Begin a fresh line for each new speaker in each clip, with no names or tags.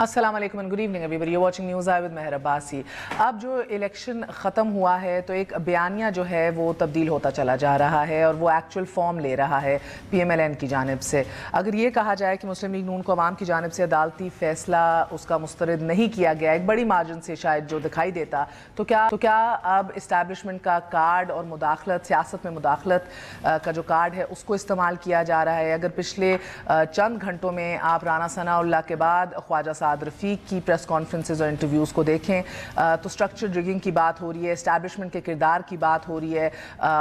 السلام علیکم and good evening everybody, you watching news I with مہر عباسی۔ اب جو الیکشن ختم ہوا ہے تو ایک بیانیہ جو ہے وہ تبدیل ہوتا چلا جا رہا ہے اور وہ ایکچوئل فارم لے رہا ہے پی ایم ایل این کی جانب سے۔ اگر یہ کہا جائے کہ مسلم لیگ نون کو عوام کی جانب سے عدالتی فیصلہ اس کا مسترد نہیں کیا گیا، ایک بڑی مارجن سے شاید جو دکھائی دیتا، تو کیا اب اسٹیبلشمنٹ کا کارڈ اور مداخلت، سیاست میں مداخلت کا جو کارڈ ہے اس کو استعمال کیا جا رہا ہے؟ اگر پچھلے چند گھنٹوں میں آپ رانا ثناء اللہ کے بعد خواجہ سعد رفیق کی پریس کانفرنسز اور انٹرویوز کو دیکھیں تو اسٹرکچر ڈرگنگ کی بات ہو رہی ہے، اسٹیبلشمنٹ کے کردار کی بات ہو رہی ہے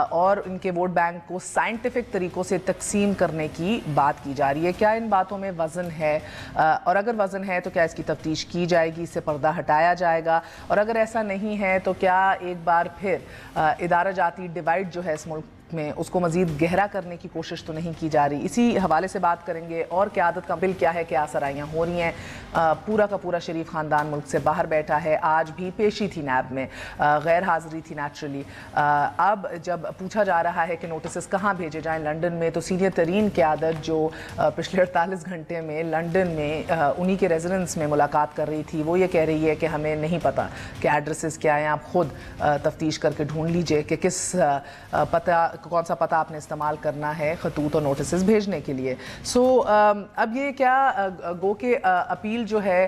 اور ان کے ووٹ بینک کو سائنٹیفک طریقوں سے تقسیم کرنے کی بات کی جا رہی ہے۔ کیا ان باتوں میں وزن ہے؟ اور اگر وزن ہے تو کیا اس کی تفتیش کی جائے گی، اس سے پردہ ہٹایا جائے گا؟ اور اگر ایسا نہیں ہے تو کیا ایک بار پھر ادارہ جاتی ڈیوائڈ جو ہے اس ملک میں اس کو مزید گہرا کرنے کی کوشش تو نہیں کی جا رہی؟ اسی حوالے سے بات کریں گے۔ اور قیادت کا بل کیا ہے، کیا سرائیاں ہو رہی ہیں؟ پورا کا پورا شریف خاندان ملک سے باہر بیٹھا ہے، آج بھی پیشی تھی نیب میں، غیر حاضری تھی نیچرلی۔ اب جب پوچھا جا رہا ہے کہ نوٹسز کہاں بھیجے جائیں لنڈن میں، تو سینئر ترین قیادت جو پچھلے 48 گھنٹے میں لنڈن میں انہی کے ریزیڈنس میں ملاقات کر رہی تھی، وہ یہ کہہ رہی ہے کہ ہمیں نہیں پتہ کہ ایڈریسز کیا ہیں، آپ خود تفتیش کر کے ڈھونڈ لیجئے کہ کس پتہ، کون سا پتہ آپ نے استعمال کرنا ہے خطوط اور نوٹسز بھیجنے کے لیے۔ اب یہ کیا گو کہ اپیل جو ہے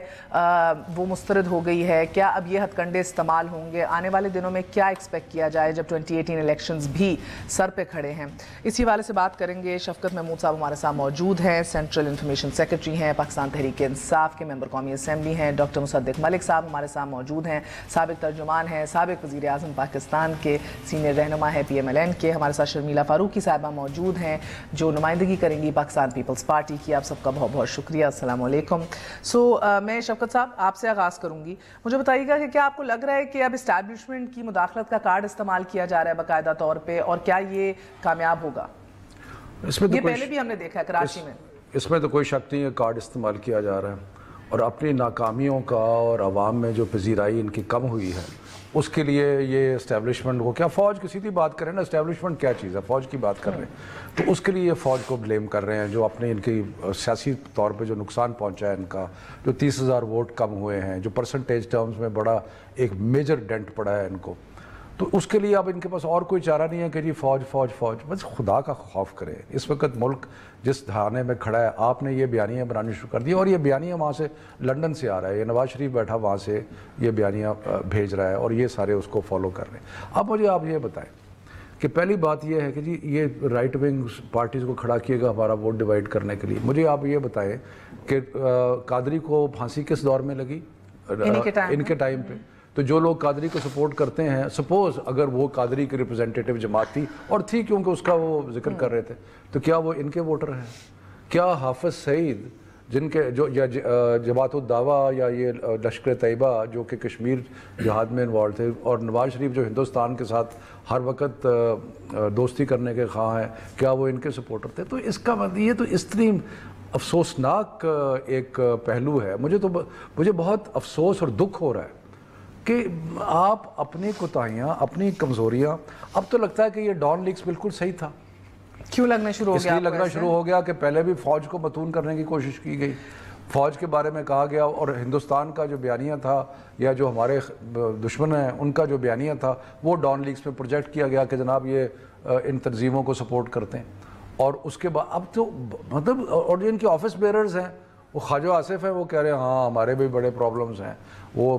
وہ مسترد ہو گئی ہے، کیا اب یہ ہتھ کنڈے استعمال ہوں گے؟ آنے والے دنوں میں کیا ایکسپیکٹ کیا جائے جب 2018 الیکشنز بھی سر پہ کھڑے ہیں؟ اسی حوالے سے بات کریں گے۔ شفقت محمود صاحب ہمارے ساتھ موجود ہیں، سینٹرل انفارمیشن سیکرٹری ہیں، پاکستان تحریک انصاف کے ممبر قومی اسمبلی ہیں۔ ڈاکٹر مصدق ملک صاحب ہمارے ساتھ موجود ہیں، سابق ترجمان ہیں، سابق وزیر اعظم پاکستان کے، سینئر رہنما ہے پی ایم ایل این کے۔ ہمارے ساتھ شرمیلا فاروقی صاحبہ موجود ہیں جو نمائندگی کریں گی پاکستان پیپلز پارٹی کی۔ آپ سب کا بہت بہت شکریہ، السلام علیکم۔ میں شفقت صاحب آپ سے آغاز کروں گی، مجھے بتائیے گا کہ کیا آپ کو لگ رہا ہے کہ اب اسٹیبلشمنٹ کی مداخلت کا کارڈ استعمال کیا جا رہا ہے باقاعدہ طور پہ، اور کیا یہ کامیاب ہوگا؟ یہ پہلے بھی ہم نے دیکھا ہے کراچی میں۔
اس میں تو کوئی شک نہیں ہے، کارڈ استعمال کیا جا رہا ہے، اور اپنی ناکامیوں کا اور عوام میں جو پذیرائی ان کی کم ہوئی ہے اس کے لیے یہ اسٹیبلشمنٹ کو، کیا فوج کی سیدھی بات کریں نا، اسٹیبلشمنٹ کیا چیز ہے، فوج کی بات کر رہے ہیں، تو اس کے لیے یہ فوج کو بلیم کر رہے ہیں جو اپنے ان کی سیاسی طور پہ جو نقصان پہنچا ہے ان کا، جو 30,000 ووٹ کم ہوئے ہیں، جو پرسنٹیج ٹرمز میں بڑا ایک میجر ڈینٹ پڑا ہے ان کو، تو اس کے لیے اب ان کے پاس اور کوئی چارہ نہیں ہے کہ جی فوج فوج فوج۔ بس خدا کا خوف کرے، اس وقت ملک جس دھانے میں کھڑا ہے، آپ نے یہ بیانیہ بنانی شروع کر دی، اور یہ بیانیہ وہاں سے لنڈن سے آ رہا ہے، یہ نواز شریف بیٹھا وہاں سے یہ بیانیہ بھیج رہا ہے اور یہ سارے اس کو فالو کر رہے ہیں۔ اب مجھے آپ یہ بتائیں کہ پہلی بات یہ ہے کہ جی یہ رائٹ ونگ پارٹیز کو کھڑا کیے گا ہمارا ووٹ ڈیوائڈ کرنے کے لیے۔ مجھے آپ یہ بتائیں کہ قادری کو پھانسی کس دور میں لگی؟ ان کے ٹائم پہ۔ تو جو لوگ قادری کو سپورٹ کرتے ہیں، سپوز اگر وہ قادری کی ریپرزینٹیٹیو جماعت تھی، اور تھی کیونکہ اس کا وہ ذکر کر رہے تھے، تو کیا وہ ان کے ووٹر ہیں؟ کیا حافظ سعید جن کے جو یا جماعت الدعویٰ یا یہ لشکر طیبہ جو کہ کشمیر جہاد میں انوالو تھے، اور نواز شریف جو ہندوستان کے ساتھ ہر وقت دوستی کرنے کے خواہاں ہیں، کیا وہ ان کے سپورٹر تھے؟ تو اس کا یہ تو اس طرح افسوسناک ایک پہلو ہے۔ مجھے بہت افسوس اور دکھ ہو رہا ہے کہ آپ اپنی کوتاہیاں، اپنی کمزوریاں، اب تو لگتا ہے کہ یہ ڈان لیکس بالکل صحیح تھا۔
کیوں لگنا شروع ہو گیا؟
اس لیے لگنا شروع ہو گیا کہ پہلے بھی فوج کو متون کرنے کی کوشش کی گئی، فوج کے بارے میں کہا گیا، اور ہندوستان کا جو بیانیہ تھا یا جو ہمارے دشمن ہیں ان کا جو بیانیہ تھا وہ ڈان لیکس میں پروجیکٹ کیا گیا کہ جناب یہ ان تنظیموں کو سپورٹ کرتے ہیں۔ اور اس کے بعد اب تو مطلب، اور جو ان کے آفس بیئررز ہیں وہ خواجہ آصف ہیں، وہ کہہ رہے ہیں ہاں ہمارے بھی بڑے پرابلمز ہیں۔ وہ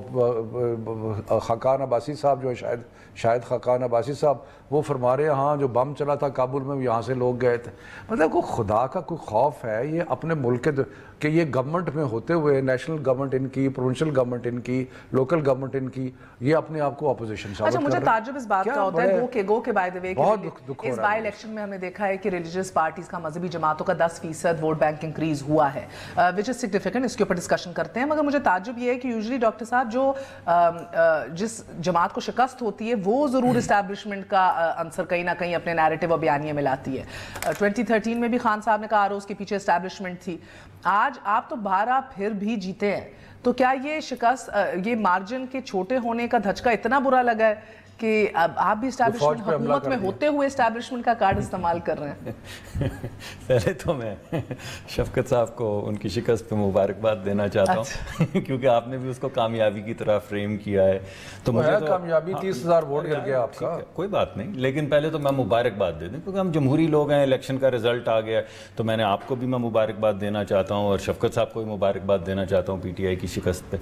خاقان عباسی صاحب جو شاید خاقان عباسی صاحب، وہ فرما رہے ہیں ہاں جو بم چلا تھا کابل میں یہاں سے لوگ گئے تھے۔ مطلب کوئی خدا کا کوئی خوف ہے یہ اپنے ملک کے کہ یہ گورنمنٹ میں ہوتے ہوئے، نیشنل گورنمنٹ ان کی، پروونشل گورنمنٹ ان کی، لوکل گورنمنٹ ان کی، یہ اپنے آپ کو اپوزیشن ثابت کر رہے ہیں۔
اچھا، مجھے تعجب اس بات کا ہوتا ہے گو کہ بائی دی وے اس بائی الیکشن میں ہم نے دیکھا ہے کہ ریلیجیس پارٹیز کا، مذہبی جماعتوں کا 10% ووٹ بینک انکریز ہوا ہے، وچ از سگنیفیکنٹ، اس کے اوپر ڈسکشن کرتے ہیں۔ مگر مجھے تعجب یہ ہے کہ یوزلی ڈاکٹر صاحب جو جس جماعت کو شکست ہوتی ہے وہ ضرور اسٹیبلشمنٹ کا عنصر کہیں نہ کہیں اپنے نیریٹو اور بیانیے میں لاتی ہے۔ 2013 میں بھی خان صاحب نے کہا اس کے پیچھے اسٹیبلشمنٹ تھی۔ آج آپ تو 12 پھر بھی جیتے ہیں، تو کیا یہ شکست یہ مارجن کے چھوٹے ہونے کا دھچکا اتنا برا لگا ہے کہ اب آپ بھی اسٹیبلشمنٹ حکومت میں ہوتے ہوئے اسٹیبلشمنٹ کا کارڈ استعمال کر رہے ہیں؟
پہلے تو میں شفقت صاحب کو ان کی شکست پہ مبارکباد دینا چاہتا ہوں کیونکہ آپ نے بھی اس کو کامیابی کی طرح فریم کیا ہے. تو مجھے
کامیابی 30,000 ووٹ گر گیا آپ کا,
کوئی بات نہیں, لیکن پہلے تو میں مبارکباد دے دوں کیونکہ ہم جمہوری لوگ ہیں, الیکشن کا رزلٹ آ گیا, تو میں نے آپ کو بھی میں مبارکباد دینا چاہتا ہوں اور شفقت صاحب کو بھی مبارکباد دینا چاہتا ہوں پی ٹی آئی کی شکست پہ.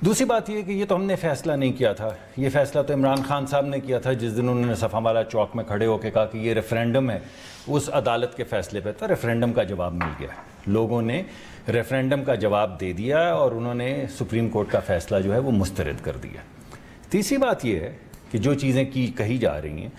دوسری بات یہ کہ یہ تو ہم نے فیصلہ نہیں کیا تھا, یہ فیصلہ تو عمران خان صاحب نے کیا تھا جس دن انہوں نے صفا والا چوک میں کھڑے ہو کے کہا کہ یہ ریفرینڈم ہے. اس عدالت کے فیصلے پہ تھا, ریفرینڈم کا جواب مل گیا, لوگوں نے ریفرینڈم کا جواب دے دیا اور انہوں نے سپریم کورٹ کا فیصلہ جو ہے وہ مسترد کر دیا. تیسری بات یہ ہے کہ جو چیزیں کہی جا رہی ہیں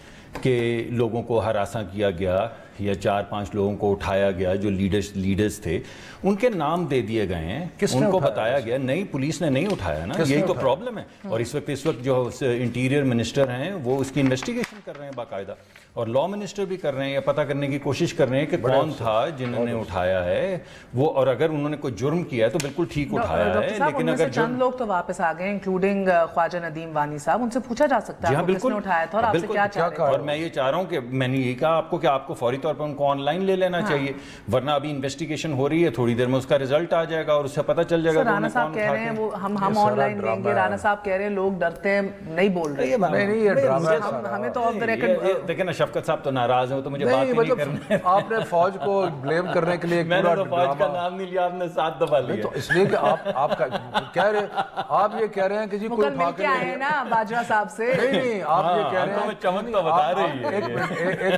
کہ لوگوں کو ہراساں کیا گیا یا 4-5 لوگوں کو اٹھایا گیا جو لیڈرز تھے, ان کے نام دے دیے گئے ہیں, ان کو بتایا گیا, نہیں پولیس نے نہیں اٹھایا نا, یہی تو پرابلم ہے. اور اس وقت جو انٹیریئر منسٹر ہیں وہ اس کی انویسٹیگیشن کر رہے ہیں باقاعدہ, اور لا منسٹر بھی کر رہے ہیں یا پتہ کرنے کی کوشش کر رہے ہیں کہ کون تھا جنہوں نے اٹھایا ہے وہ, اور اگر انہوں نے کوئی جرم کیا ہے تو بالکل ٹھیک اٹھایا ہے. لیکن اگر
چند لوگ تو واپس آ گئے انکلوڈنگ خواجہ ندیم وانی صاحب, ان سے پوچھا جا سکتا ہے کس نے اٹھایا تھا اور آپ سے کیا چاہ رہے ہیں.
اور میں یہ چاہ رہا ہوں کہ میں نے یہ کہا آپ کو کہ آپ کو فوری طور پر ان کو آن لائن لے لینا چاہیے, ورنہ ابھی انویسٹیگیشن ہو رہی ہے, تھوڑی دیر میں اس کا رزلٹ آ جائے گا اور اس سے پتہ چل جائے گا.
رانا صاحب کہہ رہے ہیں وہ ہم آن لائن لیں گے, رانا صاحب کہہ رہے ہیں لوگ ڈرتے ہیں نہیں بول رہے. ہمیں تو آف دی ریکارڈ
دیکھیں نا شفقت صاہب تو ناراض ہیں تو مجھے بات نہیں کرنا ہے.
آپ نے فوج کو بلیم کرنے کے لیے
میں نے تو فوج کا نام نہیں لیا, آپ نے 7 دفعہ لیا.
تو اس لیے کہ آپ یہ کہہ رہے ہیں کہ جی کوئی اٹھا کے
آئے ہیں نا باجوہ صاحب سے.
نہیں آپ یہ کہہ رہے ہیں,
چمک تو بتا رہی ہے.
ایک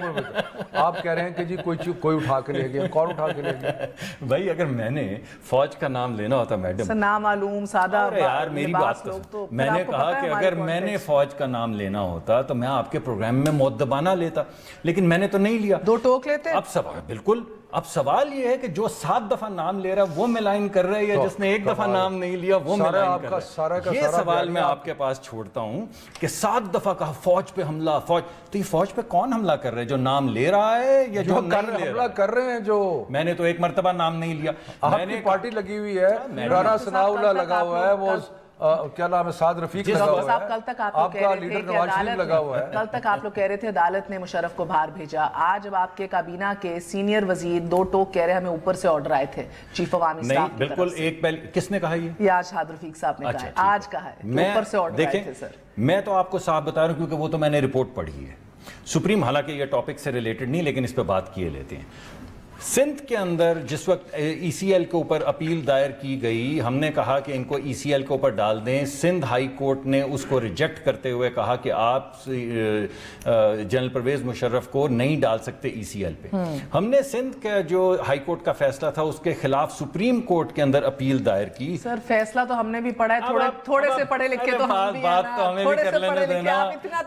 منٹ, آپ کہہ رہے ہیں کہ جی کوئی اٹھا کے لے گیا, کون اٹھا کے لے گیا؟
بھائی اگر میں نے فوج کا نام لینا ہوتا میڈم,
نامعلوم سادہ
یار میری بات تو میں نے کہا کہ اگر میں نے فوج کا نام لینا ہوتا تو میں آپ کے پروگرام میں مؤدبانہ لیتا, لیکن میں نے تو نہیں لیا.
2 ٹوک لیتے.
اب سوال بالکل, اب سوال یہ ہے کہ جو 7 دفعہ نام لے رہا ہے وہ ملائن کر رہا ہے یا جس نے 1 دفعہ نام نہیں لیا وہ ملائن کر رہا ہے. یہ سوال میں آپ کے پاس چھوڑتا ہوں کہ 7 دفعہ کہا فوج پہ حملہ, فوج, تو یہ فوج پہ کون حملہ کر رہے ہیں, جو نام لے رہا ہے یا جو
حملہ کر رہے ہیں؟ جو
میں نے تو 1 مرتبہ نام نہیں لیا.
آپ کی پارٹی لگی ہوئی ہے, رانا ثناء اللہ لگا ہوا ہے, وہ کیا نام ہے سعد رفیق لگا ہوا ہے,
کل تک
آپ کا لیڈر نواز شریف لگا ہوا ہے.
کل تک آپ لوگ کہہ رہے تھے عدالت نے مشرف کو باہر بھیجا, آج اب آپ کے کابینہ کے سینئر وزیر 2 ٹوک کہہ رہے ہمیں اوپر سے آرڈر آئے تھے چیف عوامی اسٹاف کی طرف سے.
بالکل ایک پہلے کس نے کہا
یہ آج شاد رفیق صاحب نے کہا ہے, آج کہا ہے اوپر سے آرڈر آئے تھے. سر
میں تو آپ کو صاحب بتا رہا ہوں کیونکہ وہ تو میں نے رپورٹ پڑھی ہے سپریم, حالانکہ یہ ٹاپک سے ریلیٹڈ نہیں لیکن اس پہ بات کیے لیتے ہیں. سندھ کے اندر جس وقت ای سی ایل کے اوپر اپیل دائر کی گئی, ہم نے کہا کہ ان کو ای سی ایل کے اوپر ڈال دیں. سندھ ہائی کورٹ نے اس کو ریجیکٹ کرتے ہوئے کہا کہ آپ جنرل پرویز مشرف کو نہیں ڈال سکتے ای سی ایل پہ. ہم نے سندھ کا جو ہائی کورٹ کا فیصلہ تھا اس کے خلاف سپریم کورٹ کے اندر اپیل دائر کی.
سر فیصلہ تو ہم نے بھی پڑھا ہے, تھوڑے سے پڑھے لکھے تو ہم بھی ہیں,
بات تو ہمیں بھی کر لینے دینا,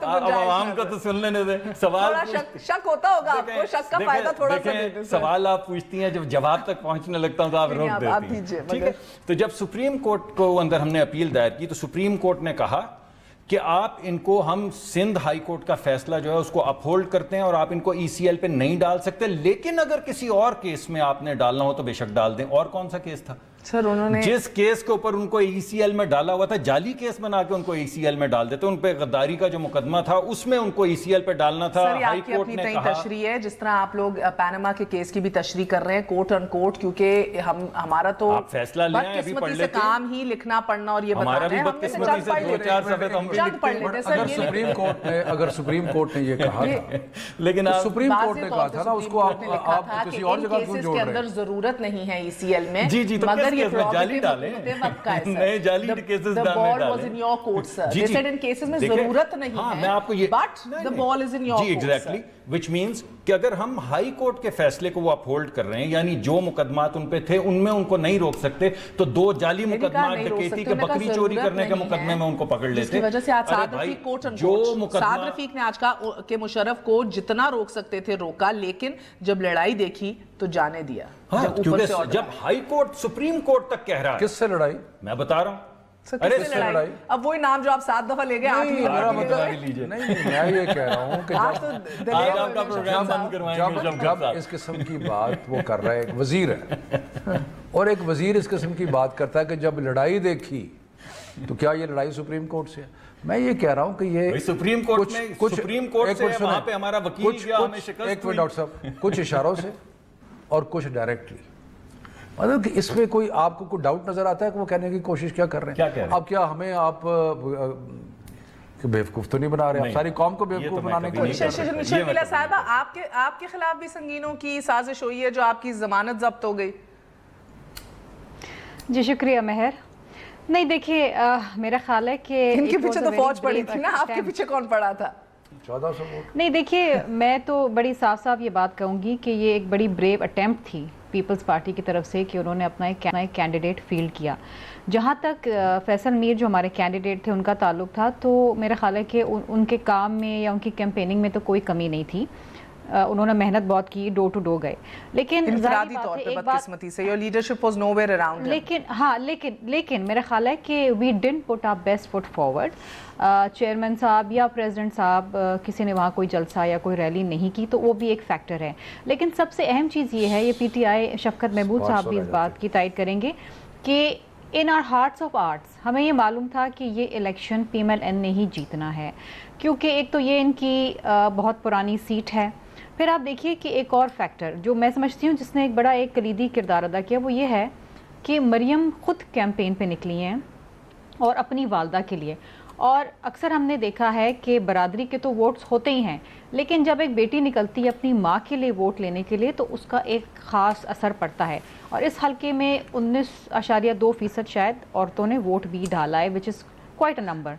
اب عوام کو تو سن لینے دیں. سوال
شک ہوتا ہوگا آپ کو, شک کا فائدہ تھوڑا سا دے دیں.
سوال آپ پوچھتی ہیں جب جواب تک پہنچنے لگتا ہوں تو آپ روک دیتی ہیں, ٹھیک ہے. تو جب سپریم کورٹ کو اندر ہم نے اپیل دائر کی تو سپریم کورٹ نے کہا کہ آپ ان کو, ہم سندھ ہائی کورٹ کا فیصلہ جو ہے اس کو اپ ہولڈ کرتے ہیں اور آپ ان کو ای سی ایل پہ نہیں ڈال سکتے, لیکن اگر کسی اور کیس میں آپ نے ڈالنا ہو تو بے شک ڈال دیں. اور کون سا کیس تھا
سر انہوں نے
جس کیس کے اوپر ان کو ای سی ایل میں ڈالا ہوا تھا, جعلی کیس بنا کے ان کو ای سی ایل میں ڈال دیتے, ان پہ غداری کا جو مقدمہ تھا اس میں ان کو ای سی ایل پہ ڈالنا تھا.
ہائی کورٹ نے کہا تشریح ہے جس طرح آپ لوگ پیناما کے کیس کی بھی تشریح کر رہے ہیں کوٹ ان کوٹ, کیونکہ ہمارا تو
فیصلہ لیں ابھی پڑھ لیتے,
کام ہی لکھنا پڑھنا اور یہ بتانا ہے, ہم
بدقسمتی سے 2-4 صفحے تو ہم بھی
اگر سپریم کورٹ نے یہ کہا تھا,
لیکن
سپریم کورٹ نے کہا تھا نا اس کو آپ کسی اور جگہ کیوں جوڑ رہے ہیں؟
اندر ضرورت نہیں ہے ای سی ایل میں,
جی تو
مگر یہ
جعلی نئے جعلی cases
the ball was in your court sir, they said in cases میں ضرورت نہیں ہے, but the ball is in your court sir.
which means کہ اگر ہم ہائی کورٹ کے فیصلے کو وہ اپہولڈ کر رہے ہیں, یعنی جو مقدمات ان پہ تھے ان میں ان کو نہیں روک سکتے, تو 2 جعلی مقدمات ڈکیتی کے بکری چوری کرنے کے مقدمے میں ان کو پکڑ لیتے.
جس کی وجہ سے آج سعد رفیق کوٹ ان کوٹ, سعد رفیق نے آج کہا کہ مشرف کو جتنا روک سکتے تھے روکا, لیکن جب لڑائی دیکھی تو جانے دیا.
جب ہائی کورٹ سپریم کورٹ تک کہہ رہا ہے,
کس سے لڑائی
میں بتا رہا ہوں,
اب وہی نام جو آپ 7 دفعہ لے گئے,
نہیں میں یہ کہہ رہا ہوں کہ جب اس قسم کی بات وہ کر رہا ہے, ایک وزیر ہے اور ایک وزیر اس قسم کی بات کرتا ہے کہ جب لڑائی دیکھی تو کیا یہ لڑائی سپریم کورٹ سے ہے؟ میں یہ کہہ رہا ہوں کہ یہ
سپریم کورٹ میں سپریم کورٹ سے وہاں پہ ہمارا وکیل گیا ہمیں شکست ہوئی.
ایک منٹ ڈاکٹر صاحب, کچھ اشاروں سے اور کچھ ڈائریکٹلی, مطلب کہ اس میں کوئی آپ کو کوئی ڈاؤٹ نظر آتا ہے کہ وہ کہنے کی کوشش کیا کر رہے ہیں؟ اب کیا ہمیں آپ بیوقوف تو نہیں بنا رہے, آپ ساری قوم کو بیوقوف بنانے کی کوشش کر رہے ہیں.
شرمیلا صاحبہ, آپ کے خلاف بھی سنگینوں کی سازش ہوئی ہے جو آپ کی ضمانت ضبط ہو گئی.
جی شکریہ مہر. نہیں دیکھیے, میرا خیال ہے کہ
ان کے پیچھے تو فوج پڑی تھی نا, آپ کے پیچھے کون پڑا تھا؟
1400 ووٹ.
نہیں دیکھیے, میں تو بڑی صاف صاف یہ بات کہوں گی کہ یہ ایک بڑی بریو اٹیمپٹ تھی پیپلز پارٹی کی طرف سے کہ انہوں نے اپنا ایک کینڈیڈیٹ فیلڈ کیا. جہاں تک فیصل میر جو ہمارے کینڈیڈیٹ تھے ان کا تعلق تھا, تو میرا خیال ہے کہ ان کے کام میں یا ان کی کیمپیننگ میں تو کوئی کمی نہیں تھی. انہوں نے محنت بہت کی, ڈور ٹو ڈور گئے, لیکن
انفرادی طور پہ بدقسمتی سے your leadership was nowhere around him.
لیکن میرا خیال ہے کہ we didn't put our best foot forward. Chairman صاحب یا پریزیڈنٹ صاحب کسی نے وہاں کوئی جلسہ یا کوئی ریلی نہیں کی, تو وہ بھی ایک فیکٹر ہے. لیکن سب سے اہم چیز یہ ہے, یہ پی ٹی آئی شفقت محمود صاحب بھی اس بات کی تائید کریں گے کہ in our hearts of hearts ہمیں یہ معلوم تھا کہ یہ election P M L N نے ہی جیتنا ہے, کیونکہ ایک تو یہ ان کی بہت پرانی سیٹ ہے. پھر آپ دیکھیے کہ ایک اور فیکٹر جو میں سمجھتی ہوں جس نے ایک بڑا ایک کلیدی کردار ادا کیا, وہ یہ ہے کہ مریم خود کیمپین پہ نکلی ہیں اور اپنی والدہ کے لیے. اور اکثر ہم نے دیکھا ہے کہ برادری کے تو ووٹس ہوتے ہی ہیں, لیکن جب ایک بیٹی نکلتی ہے اپنی ماں کے لیے ووٹ لینے کے لیے تو اس کا ایک خاص اثر پڑتا ہے. اور اس حلقے میں 19.2% شاید عورتوں نے ووٹ بھی ڈالا ہے, which is quite a number.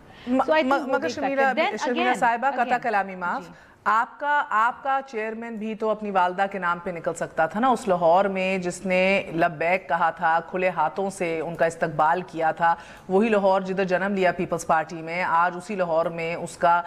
مگر شرمیلا صاحبہ, قطع کلامی معاف, آپ کا چیئرمین بھی تو اپنی والدہ کے نام پہ نکل سکتا تھا نا. اس لاہور میں جس نے لبیک کہا تھا, کھلے ہاتھوں سے ان کا استقبال کیا تھا, وہی لاہور جدھر جنم لیا پیپلز پارٹی میں, آج اسی لاہور میں اس کا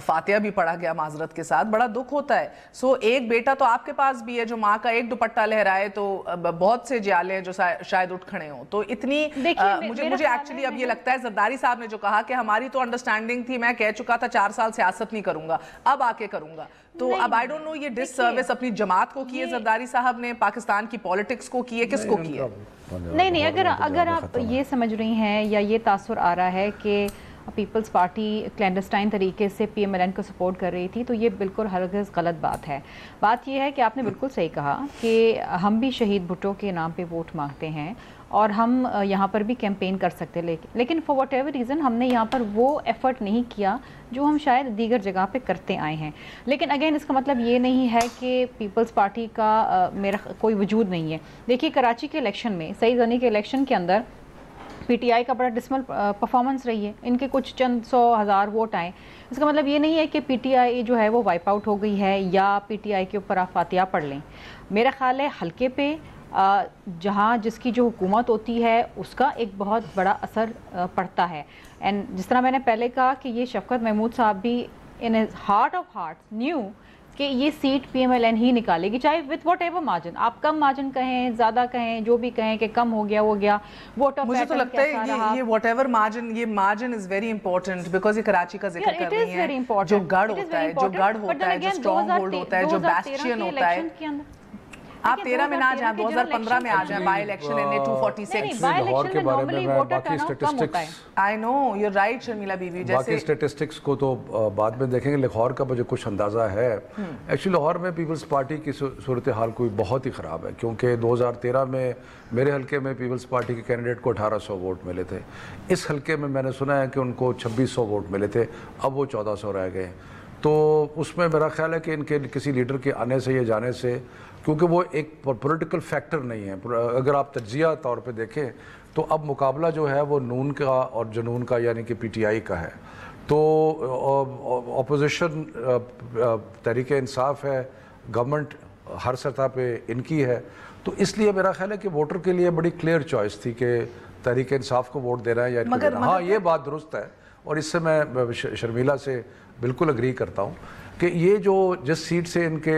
فاتحہ بھی پڑھا گیا معذرت کے ساتھ. بڑا دکھ ہوتا ہے. سو ایک بیٹا تو آپ کے پاس بھی ہے جو ماں کا ایک دوپٹہ لہرائے تو بہت سے جیالے ہیں جو شاید اٹھ کھڑے ہوں. تو اتنی مجھے ایکچولی اب یہ لگتا ہے زرداری صاحب نے جو کہا کہ ہماری تو انڈرسٹینڈنگ تھی, میں کہہ چکا تھا 4 سال سیاست نہیں کروں گا, اب آ کے کروں گا. تو اب آئی ڈونٹ نو یہ ڈس سروس اپنی جماعت کو کیے زرداری صاحب نے, پاکستان کی پولیٹکس کو کیے, کس کو کیے؟
نہیں, اگر آپ یہ سمجھ رہی ہیں یا یہ تاثر آ رہا ہے کہ پیپلز پارٹی کلینڈسٹائن طریقے سے پی ایم ایل این کو سپورٹ کر رہی تھی, تو یہ بالکل ہرگز غلط بات ہے. بات یہ ہے کہ آپ نے بالکل صحیح کہا کہ ہم بھی شہید بھٹو کے نام پہ ووٹ مانگتے ہیں اور ہم یہاں پر بھی کیمپین کر سکتے, لیکن فار واٹ ایور ریزن ہم نے یہاں پر وہ ایفرٹ نہیں کیا جو ہم شاید دیگر جگہ پہ کرتے آئے ہیں. لیکن اگین اس کا مطلب یہ نہیں ہے کہ پیپلز پارٹی کا میرا کوئی وجود نہیں ہے. دیکھیے کراچی کے الیکشن میں, سعید غنی کے الیکشن کے اندر پی ٹی آئی کا بڑا ڈسمل پرفارمنس رہی ہے, ان کے کچھ چند 100,000 ووٹ آئے. اس کا مطلب یہ نہیں ہے کہ پی ٹی آئی جو ہے وہ وائپ آؤٹ ہو گئی ہے یا پی ٹی آئی کے اوپر آپ فاتحہ پڑھ لیں. میرا خیال ہے حلقے پہ جہاں جس کی جو حکومت ہوتی ہے اس کا ایک بہت بڑا اثر پڑتا ہے. اینڈ جس طرح میں نے پہلے کہا کہ یہ شفقت محمود صاحب بھی in heart of hearts knew کہ یہ seat P M L N ہی نکالے گی, چاہے وتھ واٹ ایور مارجن, آپ کم مارجن کہیں زیادہ کہیں, جو بھی کہیں کہ کم ہو گیا وہ گیا.
مجھے تو لگتا ہے یہ واٹ ایور مارجن, یہ margin is very important because یہ کراچی کا ذکر کر رہی ہیں, جو گڑھ ہوتا ہے, جو اسٹرانگ ہولڈ ہوتا ہے, جو بیسٹین ہوتا ہے. آپ 13 میں نہ جائیں, 2015 میں آ جائیں, بائی الیکشن ان 246.
لاہور کے بارے میں باقی statistics,
I know you're right Sharmila بیوی,
باقی اسٹیٹسٹکس کو تو بعد میں دیکھیں گے. لاہور کا مجھے کچھ اندازہ ہے. ایکچولی لاہور میں پیپلز پارٹی کی صورتحال کوئی بہت ہی خراب ہے, کیونکہ 2013 میں میرے حلقے میں پیپلز پارٹی کے کینڈیڈیٹ کو 1800 ووٹ ملے تھے. اس حلقے میں میں نے سنا ہے کہ ان کو 2600 ووٹ ملے تھے, اب وہ 1400 رہ گئے. تو اس میں میرا خیال ہے کہ ان کے کسی لیڈر کے آنے سے یا جانے سے, کیونکہ وہ ایک پولیٹیکل فیکٹر نہیں ہے. اگر آپ تجزیہ طور پہ دیکھیں تو اب مقابلہ جو ہے وہ نون کا اور جنون کا یعنی کہ پی ٹی آئی کا ہے. تو اپوزیشن تحریک انصاف ہے, گورنمنٹ ہر سطح پہ ان کی ہے. تو اس لیے میرا خیال ہے کہ ووٹر کے لیے بڑی کلیئر چوائس تھی کہ تحریک انصاف کو ووٹ دینا ہے یا ان کو دینا. ہاں یہ بات درست ہے اور اس سے میں شرمیلا سے بالکل اگری کرتا ہوں کہ یہ جو جس سیٹ سے ان کے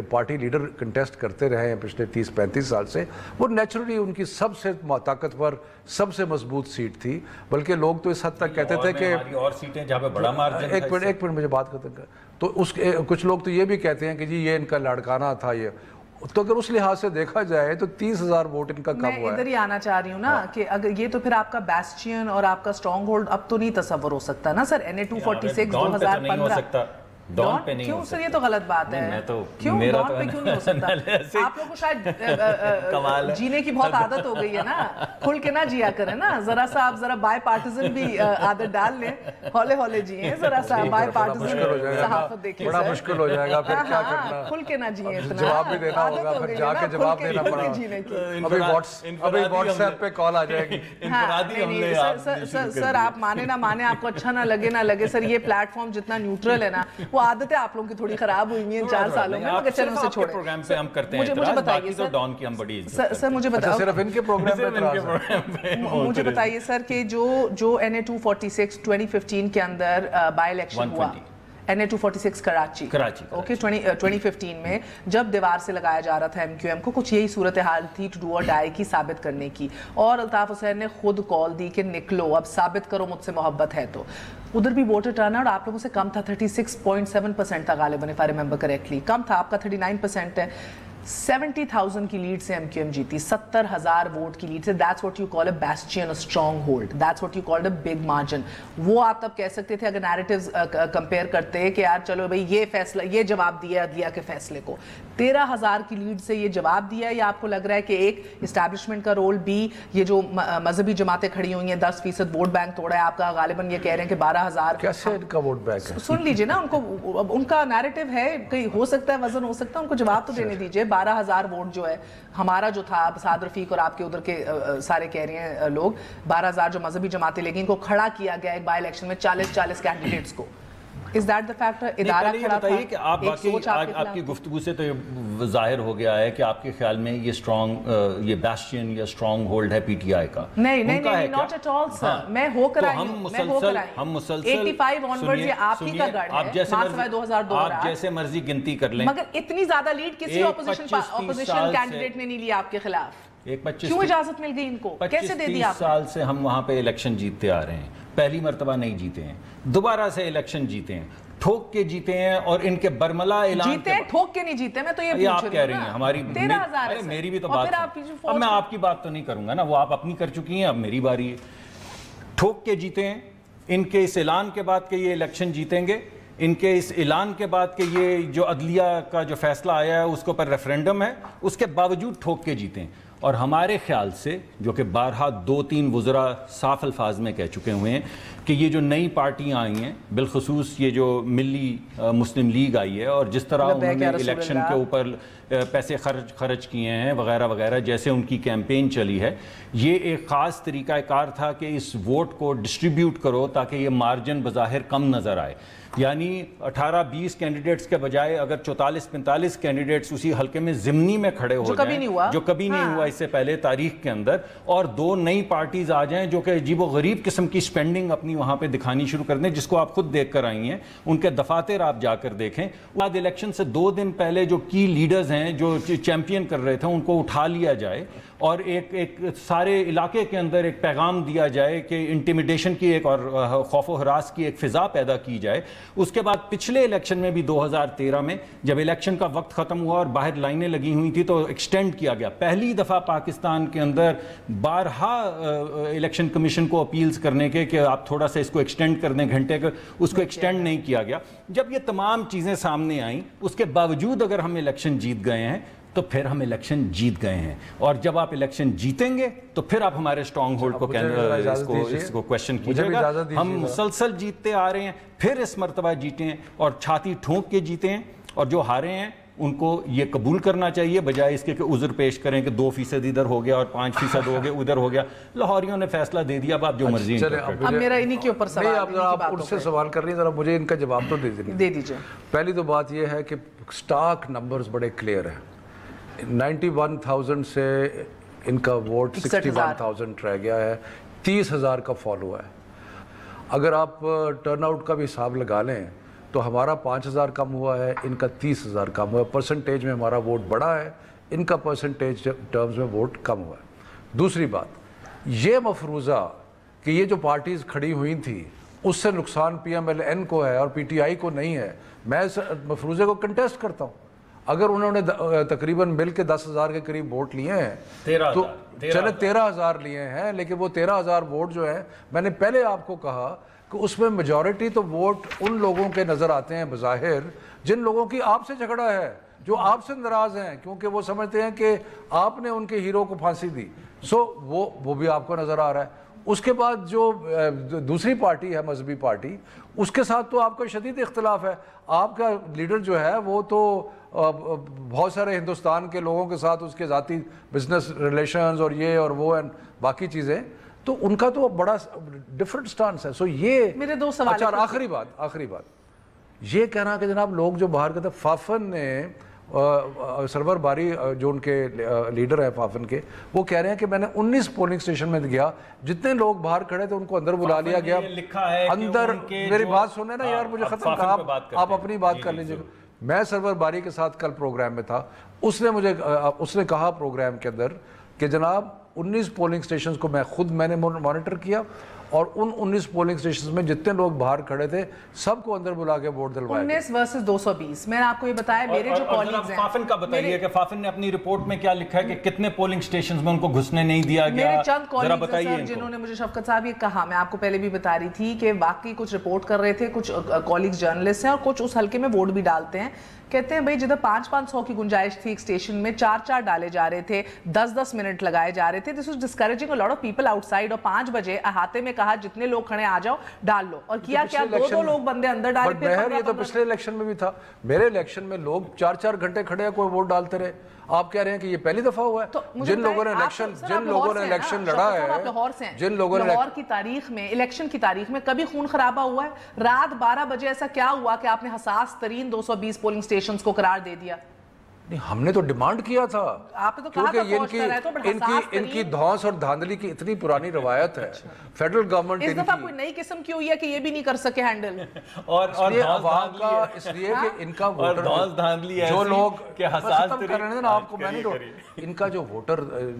پارٹی لیڈر کنٹیسٹ کرتے رہے ہیں پچھلے 30-35 سال سے, وہ نیچرلی ان کی سب سے طاقتور, سب سے مضبوط سیٹ تھی. بلکہ لوگ تو اس حد تک کہتے تھے کہ
اور سیٹیں جہاں پہ بڑا مارجن ہے.
ایک منٹ مجھے بات کرتے ہیں. تو کچھ لوگ تو یہ بھی کہتے ہیں کہ جی یہ ان کا لاڑکانہ تھا. یہ تو اگر اس لحاظ سے دیکھا جائے تو 30,000 ووٹ ان کا کم ہوا ہے.
میں ادھر ہی آنا چاہ رہی ہوں نا کہ اگر یہ تو پھر آپ کا بیسٹین اور آپ کا اسٹرانگ ہولڈ اب تو نہیں تصور ہو سکتا نا سر. NA-246 2015 ڈان پہ نہیں ہو سکتا. یہ تو غلط بات ہے. کیوں ڈان پہ کیوں نہیں ہو سکتا؟ آپ لوگوں کو شاید جینے کی بہت عادت ہو گئی ہے نا, کھل کے نہ جیا کریں نا, ذرا سا آپ ذرا بائی پارٹیزن بھی عادت ڈال لیں, ہولے ہولے جیئیں ذرا سا, بائی پارٹیزن صحافت دیکھیں.
بڑا مشکل ہو جائے گا پھر کیا کرنا,
کھل کے نہ جیئیں اتنا,
جواب بھی دینا ہوگا, پھر جا کے جواب دینا پڑا. ابھی واٹس ایپ پہ کال آ جائے گی.
سر آپ مانے نہ مانے, آپ کو اچھا نہ لگے سر, یہ پلیٹ فارم جتنا نیوٹرل ہے نا, وہ عادتیں آپ لوگوں کی تھوڑی خراب ہوئی ہیں 4 سالوں میں, مگر چلو اسے چھوڑیں.
پروگرام پہ ہم کرتے ہیں
مجھے بتائیے سر,
ڈان کی ہم بڑی
سر مجھے بتاؤ,
صرف ان کے پروگرام پہ اعتراض ہے.
مجھے بتائیے سر کہ جو NA-246 2015 کے اندر بائی الیکشن ہوا, NA-246 کراچی اوکے 2015 میں جب دیوار سے لگایا جا رہا تھا MQM کو, کچھ یہی صورتحال تھی ٹو ڈو اور ڈائی کی, ثابت کرنے کی, اور الطاف حسین نے خود کال دی کہ نکلو اب ثابت کرو مجھ سے محبت ہے. تو ادھر بھی ووٹر ٹرن آؤٹ آپ لوگوں سے کم تھا, 36.7% تھا غالباً, if I remember correctly, کم تھا, آپ کا 39% ہے. 70,000 کی لیڈ سے MQM جیتی, 70,000 ووٹ کی لیڈ سے. That's what you call a bastion, a stronghold. That's what you called a big margin. وہ آپ تب کہہ سکتے تھے اگر نیریٹیوز کمپیئر کرتے کہ یار چلو بھئی یہ فیصلہ, یہ جواب دیا عدلیہ کے فیصلے کو. 13,000 کی لیڈ سے یہ جواب دیا, یا آپ کو لگ رہا ہے کہ ایک اسٹیبلشمنٹ کا رول بھی, یہ جو مذہبی جماعتیں کھڑی ہوئی ہیں 10% ووٹ بینک توڑا ہے آپ کا, غالباً یہ کہہ رہے ہیں کہ 12,000.
کیسے ان کا ووٹ بینک ہے؟
سن لیجئے نا, ان کا نیریٹیو ہے, کہیں ہو سکتا ہے وزن ہو سکتا ہے, ان کو جواب تو دینے دیجئے. 12,000 ووٹ جو ہے ہمارا جو تھا, سعد رفیق اور آپ کے ادھر کے سارے کہہ رہے ہیں لوگ, 12,000 جو مذہبی جماعتیں لے گئیں, ان کو کھڑا کیا گیا ایک بائی الیکشن میں 40 کینڈیڈیٹس کو. Is that the factor? ادارہ کھڑا تھا.
کہ آپ آپ کی گفتگو سے تو یہ ظاہر ہو گیا ہے کہ آپ کے خیال میں یہ اسٹرانگ, یہ بیسٹین یا اسٹرانگ ہولڈ ہے پی ٹی آئی کا.
نہیں, not at all sir. میں ہو کر آئی ہوں, ہم مسلسل 85 onwards یہ آپ ہی کا گڑھ ہے, ماسوائے 2002
آپ جیسے مرضی گنتی کر لیں,
مگر اتنی زیادہ لیڈ کسی اپوزیشن کینڈیڈیٹ نے نہیں لی آپ کے خلاف. کیوں اجازت مل گئی ان کو, کیسے دے دی آپ؟
25 سال سے ہم وہاں پہ الیکشن جیتتے آ رہے ہیں, پہلی مرتبہ نہیں جیتے ہیں, دوبارہ سے الیکشن جیتے ہیں, ٹھوک کے جیتے ہیں, اور ان کے برملا اعلان
جیتے ہیں, ٹھوک کے نہیں جیتے. میں تو یہ پوچھ رہی ہوں,
آپ کہہ رہی ہیں ہماری, میری بھی تو بات, اب میں آپ کی بات تو نہیں کروں گا نا, وہ آپ اپنی کر چکی ہیں, اب میری باری ہے. ٹھوک کے جیتے ہیں, ان کے اس اعلان کے بعد کہ یہ الیکشن جیتیں گے, ان کے اس اعلان کے بعد کہ یہ جو عدلیہ کا جو فیصلہ آیا ہے اس کے اوپر ریفرینڈم ہے, اس کے باوجود ٹھوک کے جیتے ہیں. اور ہمارے خیال سے, جو کہ بارہا 2-3 وزراء صاف الفاظ میں کہہ چکے ہوئے ہیں کہ یہ جو نئی پارٹیاں آئی ہیں, بالخصوص یہ جو ملی مسلم لیگ آئی ہے, اور جس طرح انہوں نے الیکشن کے اوپر پیسے خرچ کیے ہیں وغیرہ وغیرہ, جیسے ان کی کیمپین چلی ہے, یہ ایک خاص طریقہ کار تھا کہ اس ووٹ کو ڈسٹریبیوٹ کرو تاکہ یہ مارجن بظاہر کم نظر آئے. یعنی 18-20 کینڈیڈیٹس کے بجائے اگر 44-45 کینڈیڈیٹس اسی حلقے میں ضمنی میں کھڑے ہو جائیں, جو کبھی نہیں ہوا اس سے پہلے تاریخ کے اندر, اور 2 نئی پارٹیز آ جائیں جو کہ عجیب و غریب قسم کی سپینڈنگ اپنی وہاں پہ دکھانی شروع کر دیں, جس کو آپ خود دیکھ کر آئی ہیں, ان کے دفاتر آپ جا کر دیکھیں. بعد الیکشن سے 2 دن پہلے جو کی لیڈرز ہیں جو چیمپئن کر رہے تھے, ان کو اٹھا لیا جائے اور ایک سارے علاقے کے اندر ایک پیغام دیا جائے کہ انٹیمیڈیشن کی ایک اور خوف و ہراس کی ایک فضا پیدا کی جائے. اس کے بعد پچھلے الیکشن میں بھی 2013 میں جب الیکشن کا وقت ختم ہوا اور باہر لائنیں لگی ہوئی تھی تو ایکسٹینڈ کیا گیا. پہلی دفعہ پاکستان کے اندر بارہا الیکشن کمیشن کو اپیلز کرنے کے کہ آپ تھوڑا سا اس کو ایکسٹینڈ کر دیں گھنٹے کا, اس کو ایکسٹینڈ نہیں کیا گیا. جب یہ تمام چیزیں سامنے آئیں, اس کے باوجود اگر ہم الیکشن جیت گئے ہیں تو پھر ہم الیکشن جیت گئے ہیں, اور جب آپ الیکشن جیتیں گے تو پھر آپ ہمارے اسٹرانگ ہولڈ کو اس کو کویشچن کیجیے گا. ہم مسلسل جیتتے آ رہے ہیں, پھر اس مرتبہ جیتے ہیں اور چھاتی ٹھونک کے جیتے ہیں, اور جو ہارے ہیں ان کو یہ قبول کرنا چاہیے بجائے اس کے کہ عذر پیش کریں کہ 2% ادھر ہو گیا اور 5% ہو گیا ادھر ہو گیا. لاہوریوں نے فیصلہ دے دیا, اب آپ جو مرضی.
اب میرا انہی کے اوپر سوال,
آپ ان سے سوال کر رہی ہیں, ذرا مجھے ان کا جواب تو دے دیجیے. پہلی تو بات یہ ہے کہ سٹاک نمبرز بڑے کلیئر ہیں. 91,000 سے ان کا ووٹ 61,000 رہ گیا ہے, 30,000 کا فال ہوا ہے. اگر آپ ٹرن آؤٹ کا بھی حساب لگا لیں تو ہمارا 5,000 کم ہوا ہے, ان کا 30,000 کم ہوا ہے. پرسنٹیج میں ہمارا ووٹ بڑا ہے, ان کا پرسنٹیج ٹرمز میں ووٹ کم ہوا ہے. دوسری بات, یہ مفروضہ کہ یہ جو پارٹیز کھڑی ہوئی تھیں اس سے نقصان PMLN کو ہے اور PTI کو نہیں ہے, میں اس مفروضے کو کنٹیسٹ کرتا ہوں. اگر انہوں نے تقریباً مل کے 10,000 کے قریب ووٹ لیے ہیں تو چلے 13,000 لیے ہیں، لیکن وہ 13,000 ووٹ جو ہیں، میں نے پہلے آپ کو کہا کہ اس میں میجورٹی تو ووٹ ان لوگوں کے نظر آتے ہیں بظاہر جن لوگوں کی آپ سے جھگڑا ہے، جو آپ سے ناراض ہیں، کیونکہ وہ سمجھتے ہیں کہ آپ نے ان کے ہیرو کو پھانسی دی، وہ بھی آپ کو نظر آ رہا ہے۔ اس کے بعد جو دوسری پارٹی ہے مذہبی پارٹی، اس کے ساتھ تو آپ کا شدید اختلاف ہے۔ آپ کا لیڈر جو ہے وہ تو بہت سارے ہندوستان کے لوگوں کے ساتھ اس کے ذاتی بزنس ریلیشنز اور یہ اور وہ باقی چیزیں، تو ان کا تو بڑا ڈفرنٹ سٹانس ہے۔ سو یہ
میرے دو سوال۔
اچھا، آخری بات یہ کہنا کہ جناب لوگ جو باہر کہتے ہیں، فافن نے سرور باری جو ان کے لیڈر ہیں فافن کے، وہ کہہ رہے ہیں کہ میں نے 19 پولنگ سٹیشن میں گیا، جتنے لوگ باہر کھڑے تھے ان کو اندر بلا لیا گیا۔ اندر میری بات سنیں نا یار، مجھے ختم کہا، آپ اپنی بات کر لیجیے۔ میں سرور باری کے ساتھ کل پروگرام میں تھا، اس نے کہا پروگرام کے اندر کہ جناب 19 پولنگ سٹیشنز کو میں نے مانیٹر کیا، اور ان 19 پولنگ سٹیشنز میں جتنے لوگ باہر کھڑے تھے سب کو اندر بلا کے ووٹ دلوائے۔
19 ورسز 220۔ میں نے آپ کو یہ بتایا، میرے جو کالیگز ہیں،
فافن کا بتائیے کہ فافن نے اپنی رپورٹ میں کیا لکھا ہے کہ کتنے پولنگ سٹیشنز میں ان کو گھسنے نہیں دیا گیا۔
میرے چند کالیگز ہیں جنہوں نے مجھے شفقت صاحب یہ کہا، میں آپ کو پہلے بھی بتا رہی تھی کہ واقعی کچھ رپورٹ کر رہے تھے، کچھ کالیگز جرنلسٹ ہیں اور کچھ اس حلقے میں ووٹ بھی ڈالتے ہیں، کہتے ہیں بھائی جدھر 500 کی گنجائش تھی ایک اسٹیشن میں 4 ڈالے جا رہے تھے، 10 منٹ لگائے جا رہے تھے۔ This was discouraging a lot of people out side, اور 5 بجے احاطے میں کہا جتنے لوگ کھڑے آ جاؤ ڈال لو، اور کیا 2 لوگ بندے اندر ڈالے۔
یہ تو پچھلے الیکشن میں بھی تھا، میرے الیکشن میں لوگ 4 گھنٹے کھڑے ہیں، کوئی ووٹ ڈالتے رہے۔ آپ کہہ رہے ہیں کہ یہ پہلی دفعہ ہوا ہے؟ جن لوگوں نے الیکشن لڑا ہے، جن لوگوں نے
لاہور کی تاریخ میں، الیکشن کی تاریخ میں کبھی خون خرابہ ہوا ہے؟ رات 12 بجے ایسا کیا ہوا کہ آپ نے حساس ترین 220 پولنگ سٹیشنز کو قرار دے دیا؟
نہیں، ہم نے تو ڈیمانڈ کیا تھا،
آپ نے تو کہا تھا
ان کی دھونس اور دھاندلی کی اتنی پرانی روایت ہے، فیڈرل گورنمنٹ
اس دفعہ کوئی نئی قسم کی ہوئی ہے کہ یہ بھی نہیں کر سکے ہینڈل،
اور
عوام کا اس لیے کہ ان کا ووٹر جو لوگ ختم کر رہے ہیں نا، آپ کو میں نے ان کا جو ووٹر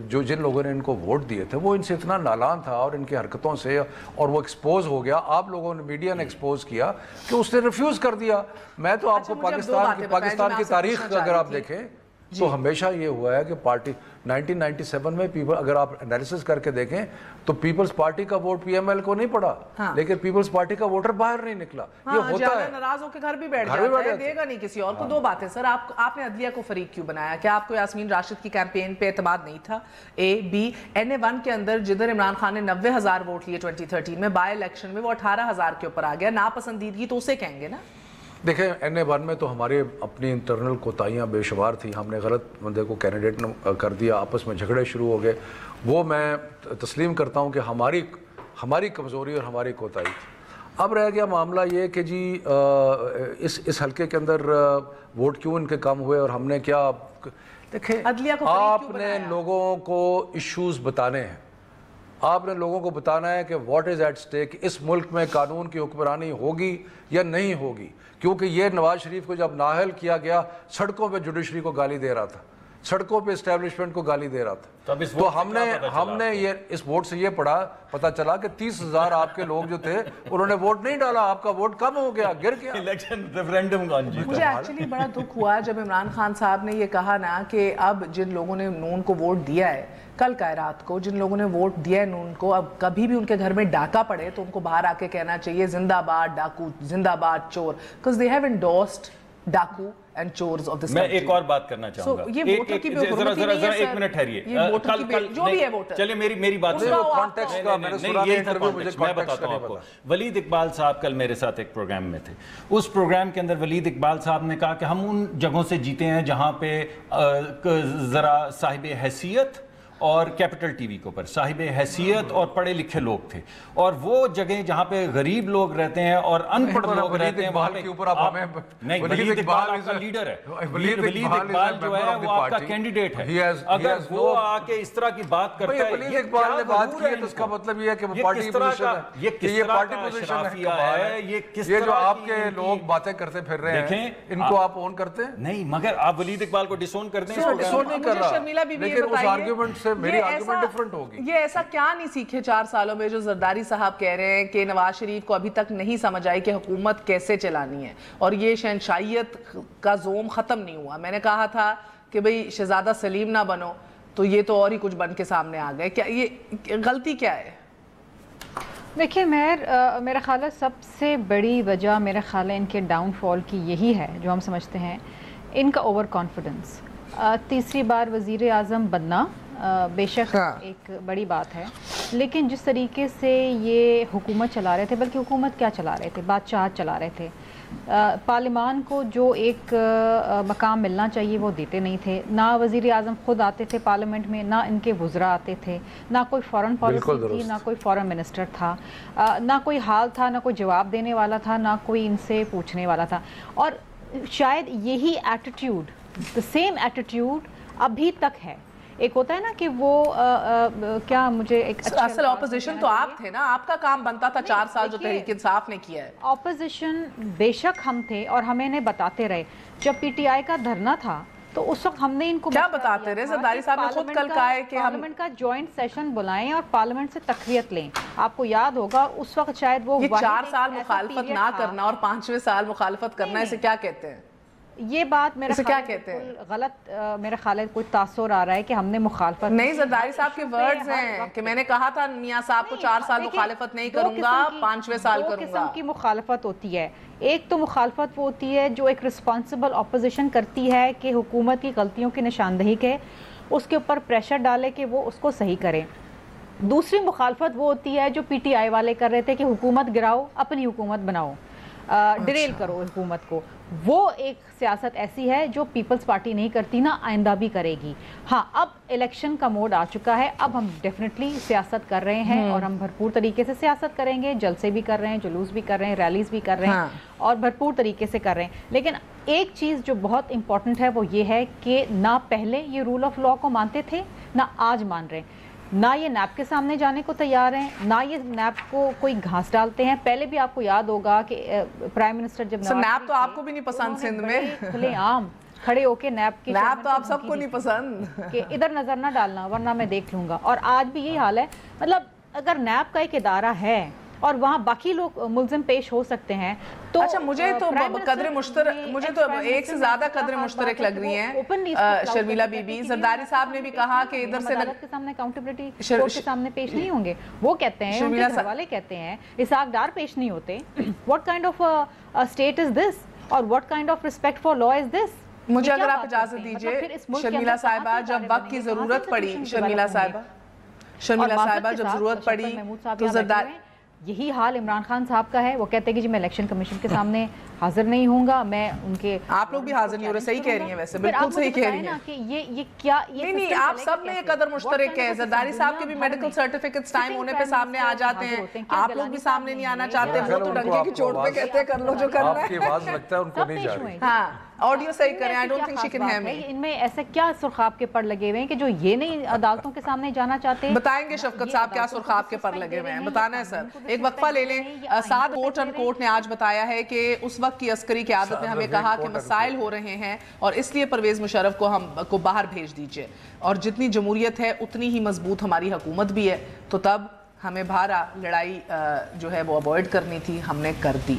جن لوگوں نے ان کو ووٹ دیے تھے وہ ان سے اتنا نالان تھا اور ان کی حرکتوں سے، اور وہ ایکسپوز ہو گیا، آپ لوگوں نے میڈیا نے ایکسپوز کیا کہ اس نے ریفیوز کر دیا۔ میں تو آپ کو پاکستان کی تاریخ اگر آپ دیکھیں تو ہمیشہ یہ ہوا ہے کہ پارٹی 1997 میں اگر آپ انالیسس کر کے دیکھیں تو پیپلز پارٹی کا ووٹ پی ایم ایل کو نہیں پڑا، لیکن پیپلز پارٹی کا ووٹر باہر نہیں نکلا۔ یہ ہوتا ہے،
ناراض ہو کے گھر بھی بیٹھ جاتا ہے، دے گا نہیں کسی اور کو۔ 2 باتیں سر، آپ نے عدلیہ کو فریق کیوں بنایا؟ کیا آپ کو یاسمین راشد کی کیمپین پہ اعتماد نہیں تھا؟ بی NA1 کے اندر جدھر عمران خان نے 90,000 ووٹ لیے 2013 میں، بائی الیکشن میں وہ 18,000 کے اوپر آ گیا، ناپسندیدگی تو اسے کہیں گے نا؟
دیکھیں NA1 میں تو ہمارے اپنی انٹرنل کوتاہیاں بے شمار تھیں، ہم نے غلط بندے کو کینڈیڈیٹ کر دیا، آپس میں جھگڑے شروع ہو گئے، وہ میں تسلیم کرتا ہوں کہ ہماری کمزوری اور ہماری کوتاہی تھی۔ اب رہ گیا معاملہ یہ کہ جی اس حلقے کے اندر ووٹ کیوں ان کے کم ہوئے اور ہم نے کیا۔ دیکھیں، آپ نے لوگوں کو ایشوز بتانے ہیں، آپ نے لوگوں کو بتانا ہے کہ واٹ از ایٹ اسٹیک، اس ملک میں قانون کی حکمرانی ہوگی یا نہیں ہوگی، کیونکہ یہ نواز شریف کو جب نااہل کیا گیا سڑکوں پہ جوڈیشری کو گالی دے رہا تھا، سڑکوں پہ اسٹیبلشمنٹ کو گالی دے رہا تھا، تو ہم نے یہ اس ووٹ سے یہ پتا چلا کہ 30,000 آپ کے لوگ جو تھے انہوں نے ووٹ نہیں ڈالا، آپ کا ووٹ کم ہو گیا، گر گیا
الیکشن ریفرینڈم کا۔
مجھے ایکچولی بڑا دکھ ہوا جب عمران خان صاحب نے یہ کہا نا کہ اب جن لوگوں نے نون کو ووٹ دیا ہے، کل کا رات کو جن لوگوں نے ووٹ دیا ہے نون کو، اب کبھی بھی ان کے گھر میں ڈاکہ پڑے تو ان کو باہر آ کے کہنا چاہیے زندہ باد ڈاکو، زندہ باد چور، because they have endorsed ڈاکو and chores of this country۔
میں ایک اور بات کرنا چاہوں گا،
یہ ووٹر کی بے حرمتی نہیں ہے سر،
ایک منٹ ٹھہریے،
یہ ووٹر کی جو بھی ہے ووٹر،
چلے میری بات
میں
بتاتا ہوں آپ کو۔ ولید اقبال صاحب کل میرے ساتھ ایک پروگرام میں تھے، اس پروگرام کے اندر ولید اقبال صاحب نے کہا کہ ہم ان جگہوں سے جیتے ہیں جہاں پہ ذرا صاحب حیثیت اور کیپٹل ٹی وی کے اوپر صاحب حیثیت اور پڑھے لکھے لوگ تھے، اور وہ جگہیں جہاں پہ غریب لوگ رہتے ہیں اور ان پڑھ لوگ رہتے ہیں وہاں پہ نہیں، ولید اقبال آپ کا لیڈر ہے، ولید اقبال جو ہے وہ آپ کا کینڈیڈیٹ ہے، اگر وہ آ کے اس طرح کی بات کرتا ہے،
ولید اقبال نے بات کی ہے تو اس کا مطلب یہ ہے کہ وہ پارٹی پوزیشن ہے،
یہ کس طرح کا اشرافیہ ہے، یہ کس طرح
جو آپ کے لوگ باتیں کرتے پھر رہے ہیں ان کو آپ اون کرتے ہیں؟
نہیں، مگر آپ ولید اقبال کو ڈسون کرتے ہیں،
ڈسون نہیں کر رہا، لیکن اس آرگیومنٹ سے میری آرگومنٹ ڈیفرنٹ ہوگی.
یہ ایسا کیا نہیں سیکھے 4 سالوں میں جو زرداری صاحب کہہ رہے ہیں کہ نواز شریف کو ابھی تک نہیں سمجھ آئی کہ حکومت کیسے چلانی ہے اور یہ شہنشاہیت کا زوم ختم نہیں ہوا. میں نے کہا تھا کہ بھئی شہزادہ سلیم نہ بنو تو یہ تو اور ہی کچھ بن کے سامنے آ گئے. کیا یہ غلطی کیا ہے؟
دیکھیں میرا خیال ہے سب سے بڑی وجہ میرا خیال ہے ان کے ڈاؤن فال کی یہی ہے جو ہم سمجھتے ہیں ان کا اوور کانفیڈنس. تیسری بار وزیر اعظم بننا بے شک ایک بڑی بات ہے، لیکن جس طریقے سے یہ حکومت چلا رہے تھے، بلکہ حکومت کیا چلا رہے تھے، بادشاہت چلا رہے تھے. پارلیمان کو جو ایک مقام ملنا چاہیے وہ دیتے نہیں تھے. نہ وزیر اعظم خود آتے تھے پارلیمنٹ میں، نہ ان کے وزراء آتے تھے، نہ کوئی فارن پالیسی تھی، نہ کوئی فارن منسٹر تھا، نہ کوئی حال تھا، نہ کوئی جواب دینے والا تھا، نہ کوئی ان سے پوچھنے والا تھا. اور شاید یہی ایٹیٹیوڈ، the same ایٹیٹیوڈ ابھی تک ہے. ایک ہوتا ہے نا کہ وہ کیا مجھے ایک
اصل اپوزیشن تو آپ تھے نا، آپ کا کام بنتا تھا 4 سال جو تحریک انصاف نے کیا ہے.
اپوزیشن بے شک ہم تھے اور ہمیں انہیں بتاتے رہے. جب پی ٹی آئی کا دھرنا تھا تو اس وقت ہم نے ان کو
کیا بتاتے رہے؟ زرداری صاحب نے خود کل کہا ہے کہ
پارلیمنٹ کا جوائنٹ سیشن بلائیں اور پارلیمنٹ سے تقریت لیں. آپ کو یاد ہوگا اس وقت شاید وہ
4 سال مخالفت نہ کرنا اور 5ویں سال مخالفت کرنا، اسے کیا کہتے ہیں؟
یہ بات میرا غلط میرا خیال ہے کوئی تاثر آ رہا ہے کہ ہم نے مخالفت
نہیں. زرداری صاحب کے ورڈز ہیں کہ میں نے کہا تھا میاں صاحب کو 4 سال مخالفت نہیں کروں گا، 5ویں سال کروں گا.
2 قسم کی مخالفت ہوتی ہے. ایک تو مخالفت وہ ہوتی ہے جو ایک رسپانسبل اپوزیشن کرتی ہے کہ حکومت کی غلطیوں کی نشاندہی کے اس کے اوپر پریشر ڈالے کہ وہ اس کو صحیح کرے. دوسری مخالفت وہ ہوتی ہے جو پی ٹی آئی والے کر رہے تھے کہ حکومت گراؤ، اپنی حکومت بناؤ، ڈریل کرو حکومت کو. وہ ایک سیاست ایسی ہے جو پیپلز پارٹی نہیں کرتی، نہ آئندہ بھی کرے گی. ہاں اب الیکشن کا موڈ آ چکا ہے، اب ہم ڈیفینیٹلی سیاست کر رہے ہیں اور ہم بھرپور طریقے سے سیاست کریں گے. جلسے بھی کر رہے ہیں، جلوس بھی کر رہے ہیں، ریلیز بھی کر رہے ہیں اور بھرپور طریقے سے کر رہے ہیں. لیکن ایک چیز جو بہت امپورٹنٹ ہے وہ یہ ہے کہ نہ پہلے یہ رول آف لا کو مانتے تھے، نہ آج مان رہے ہیں. نہ یہ نیب کے سامنے جانے کو تیار ہیں، نہ یہ نیب کو کوئی گھاس ڈالتے ہیں. پہلے بھی آپ کو یاد ہوگا کہ پرائم منسٹر جب
نیب تو آپ کو بھی نہیں پسند سندھ میں،
کھلے عام کھڑے ہو کے نیب کی
نیب تو آپ سب کو نہیں پسند
کہ ادھر نظر نہ ڈالنا ورنہ میں دیکھ لوں گا. اور آج بھی یہی حال ہے. مطلب اگر نیب کا ایک ادارہ ہے اور وہاں باقی لوگ ملزم پیش ہو سکتے ہیں تو
اچھا مجھے تو قدر مشترک، مجھے تو ایک سے زیادہ قدر مشترک لگ رہی ہیں شرمیلہ بی بی. زرداری صاحب نے بھی کہا کہ ادھر سے
عدالت کے سامنے اکاؤنٹیبلٹی کورٹ کے سامنے پیش نہیں ہوں گے. وہ کہتے ہیں، ان کے گھر والے کہتے ہیں اسحاق ڈار پیش نہیں ہوتے. what kind of a state is this اور what kind of respect for law is this؟
مجھے اگر آپ اجازت دیجئے شرمیلہ صاحبہ، جب وقت کی ضرورت پڑی، شرمیلہ صاحبہ جب ضرورت پڑی تو زرداری
یہی حال عمران خان صاحب کا ہے. وہ کہتے ہیں کہ جی میں الیکشن کمیشن کے سامنے حاضر نہیں ہوں گا، میں ان کے
آپ لوگ بھی حاضر نہیں ہو رہے. صحیح کہہ رہی ہیں، ویسے بالکل صحیح کہہ رہی ہیں
کہ یہ کیا
نہیں آپ سب میں یہ قدر مشترک ہے. زرداری صاحب کے بھی میڈیکل سرٹیفکیٹس ٹائم ہونے پہ سامنے آ جاتے ہیں، آپ لوگ بھی سامنے نہیں آنا چاہتے. وہ تو ڈنکے کی چوٹ پہ کہتے ہیں کر لو جو کرنا ہے.
آپ کی آواز لگتا ہے ان کو نہیں جا رہی.
ہاں آڈیو صحیح کریں. I don't think she can hear me.
ان میں ایسے کیا سرخاب کے پر لگے ہوئے ہیں کہ جو یہ نہیں عدالتوں کے سامنے جانا چاہتے؟
بتائیں گے شفقت صاحب کیا سرخاب کے پر لگے ہوئے ہیں، بتانا ہے سر. ایک وقفہ لے لیں. سعد کوٹ ان کوٹ نے آج بتایا ہے کہ اس وقت کی عسکری قیادت نے ہمیں کہا کہ مسائل ہو رہے ہیں اور اس لیے پرویز مشرف کو ہم کو باہر بھیج دیجئے، اور جتنی جمہوریت ہے اتنی ہی مضبوط ہماری حکومت بھی ہے. تو تب ہمیں بھارا لڑائی جو ہے وہ اوائڈ کرنی تھی، ہم نے کر دی.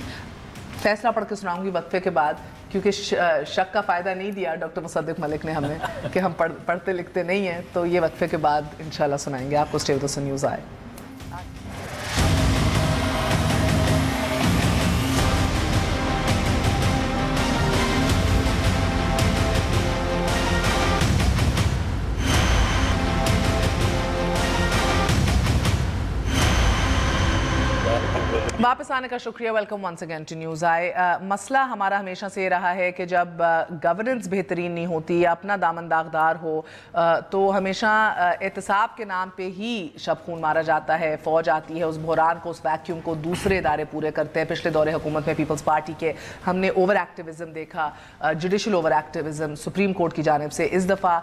فیصلہ پڑھ کے سناؤں گی وقفے کے بعد، کیونکہ شک کا فائدہ نہیں دیا ڈاکٹر مصدق ملک نے ہمیں کہ ہم پڑھتے لکھتے نہیں ہیں. تو یہ وقفے کے بعد انشاءاللہ سنائیں گے آپ کو. اسٹے ود اس نیوز آئے. واپس آنے کا شکریہ. Welcome once again to news آئے. مسئلہ ہمارا ہمیشہ سے یہ رہا ہے کہ جب گورننس بہترین نہیں ہوتی یا اپنا دامن داغدار ہو تو ہمیشہ احتساب کے نام پہ ہی شب خون مارا جاتا ہے. فوج آتی ہے، اس بحران کو، اس ویکیوم کو دوسرے ادارے پورے کرتے ہیں. پچھلے دور حکومت میں پیپلز پارٹی کے ہم نے اوور ایکٹیوزم دیکھا، جوڈیشل اوور ایکٹیوزم سپریم کورٹ کی جانب سے. اس دفعہ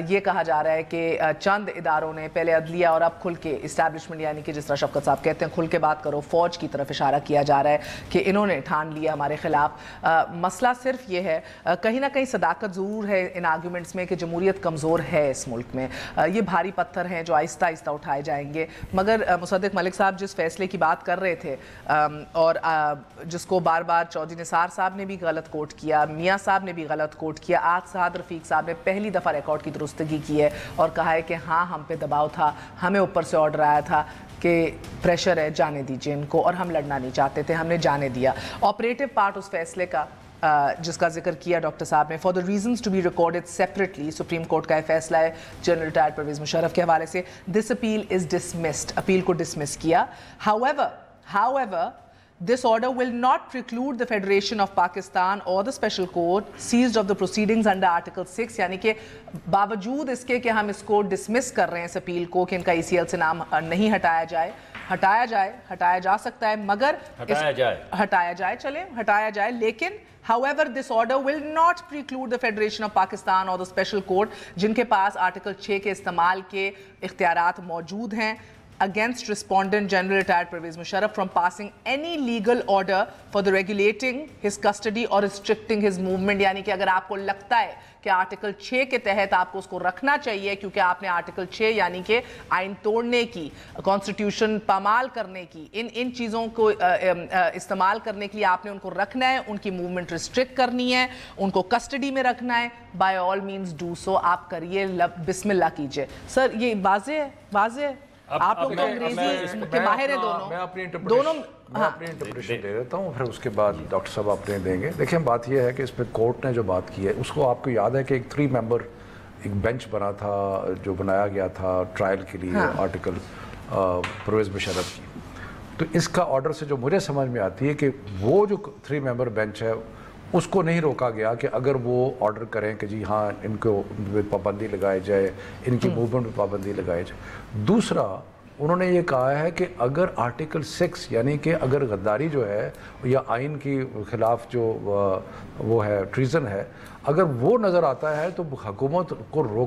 یہ کہا جا رہا ہے کہ چند اداروں نے، پہلے عدلیہ اور اب کھل کے اسٹیبلشمنٹ، یعنی کہ جس طرح شفقت صاحب کہتے ہیں کھل کے بات کرو، فوج کی طرف اشارہ کیا جا رہا ہے کہ انہوں نے ٹھان لیا ہمارے خلاف. مسئلہ صرف یہ ہے, کہیں نہ کہیں صداقت ضرور ہے ان آرگومنٹس میں کہ جمہوریت کمزور ہے اس ملک میں. یہ بھاری پتھر ہیں جو آہستہ آہستہ اٹھائے جائیں گے. مگر مصدق ملک صاحب جس فیصلے کی بات کر رہے تھے اور جس کو بار بار چودھری نثار صاحب نے بھی غلط کوٹ کیا, میاں صاحب نے بھی غلط کوٹ کیا, آج سعد رفیق صاحب نے پہلی دفعہ ریکارڈ کی درستگی کی ہے اور کہا ہے کہ ہاں ہم پہ دباؤ تھا, ہمیں اوپر سے آرڈر آیا تھا کہ پریشر ہے, جانے دیجیے ان کو, اور ہم لڑنا نہیں چاہتے تھے, ہم نے جانے دیا. آپریٹو پارٹ اس فیصلے کا جس کا ذکر کیا ڈاکٹر صاحب نے, for the reasons to be recorded separately, supreme court کا یہ فیصلہ ہے جنرل ریٹائرڈ پرویز مشرف کے حوالے سے, دس اپیل از ڈسمسڈ, اپیل کو ڈسمس کیا. However, this order will not preclude the Federation of Pakistan or the Special Court seized of the proceedings under Article 6, یعنی کہ باوجود اس کے کہ ہم اس کو ڈسمس کر رہے ہیں اس اپیل کو کہ ان کا ECL سے نام نہیں ہٹایا جا سکتا ہے, مگر ہٹایا جائے لیکن however this order will not preclude the Federation of Pakistan or the Special Court جن کے پاس آرٹیکل 6 کے استعمال کے اختیارات موجود ہیں against respondent General Retired Pervez Musharraf from passing any legal order for the regulating his custody or restricting his movement. یعنی کہ اگر آپ کو لگتا ہے کہ آرٹیکل 6 کے تحت آپ کو اس کو رکھنا چاہیے کیونکہ آپ نے آرٹیکل 6 یعنی کہ آئین توڑنے کی, کانسٹیٹیوشن پامال کرنے کی, ان چیزوں کو استعمال کرنے کے لیے آپ نے ان کو رکھنا ہے, ان کی موومنٹ ریسٹرکٹ کرنی ہے, ان کو کسٹڈی میں رکھنا ہے, by all means do so, آپ کریے, بسم اللہ کیجئے. سر یہ واضح ہے آپ لوگ انگریزی کے ماہر ہیں دونوں.
میں اپنی انٹرپریشن دے دیتا ہوں, پھر اس کے بعد ڈاکٹر صاحب اپنے دیں گے. دیکھیں بات یہ ہے کہ اس پہ کورٹ نے جو بات کی ہے اس کو آپ کو یاد ہے کہ ایک 3 ممبر ایک بینچ بنا تھا جو بنایا گیا تھا ٹرائل کے لیے آرٹیکل پرویز مشرف کی. تو اس کا آرڈر سے جو مجھے سمجھ میں آتی ہے کہ وہ جو 3 ممبر بینچ ہے اس کو نہیں روکا گیا کہ اگر وہ آرڈر کریں کہ جی ہاں ان کو پابندی لگائی جائے, ان کی موومنٹ پہ پابندی لگائی جائے. دوسرا انہوں نے یہ کہا ہے کہ اگر آرٹیکل 6 یعنی کہ اگر غداری جو ہے یا آئین کی خلاف جو وہ ہے ٹریزن ہے, اگر وہ نظر آتا ہے تو حکومت کو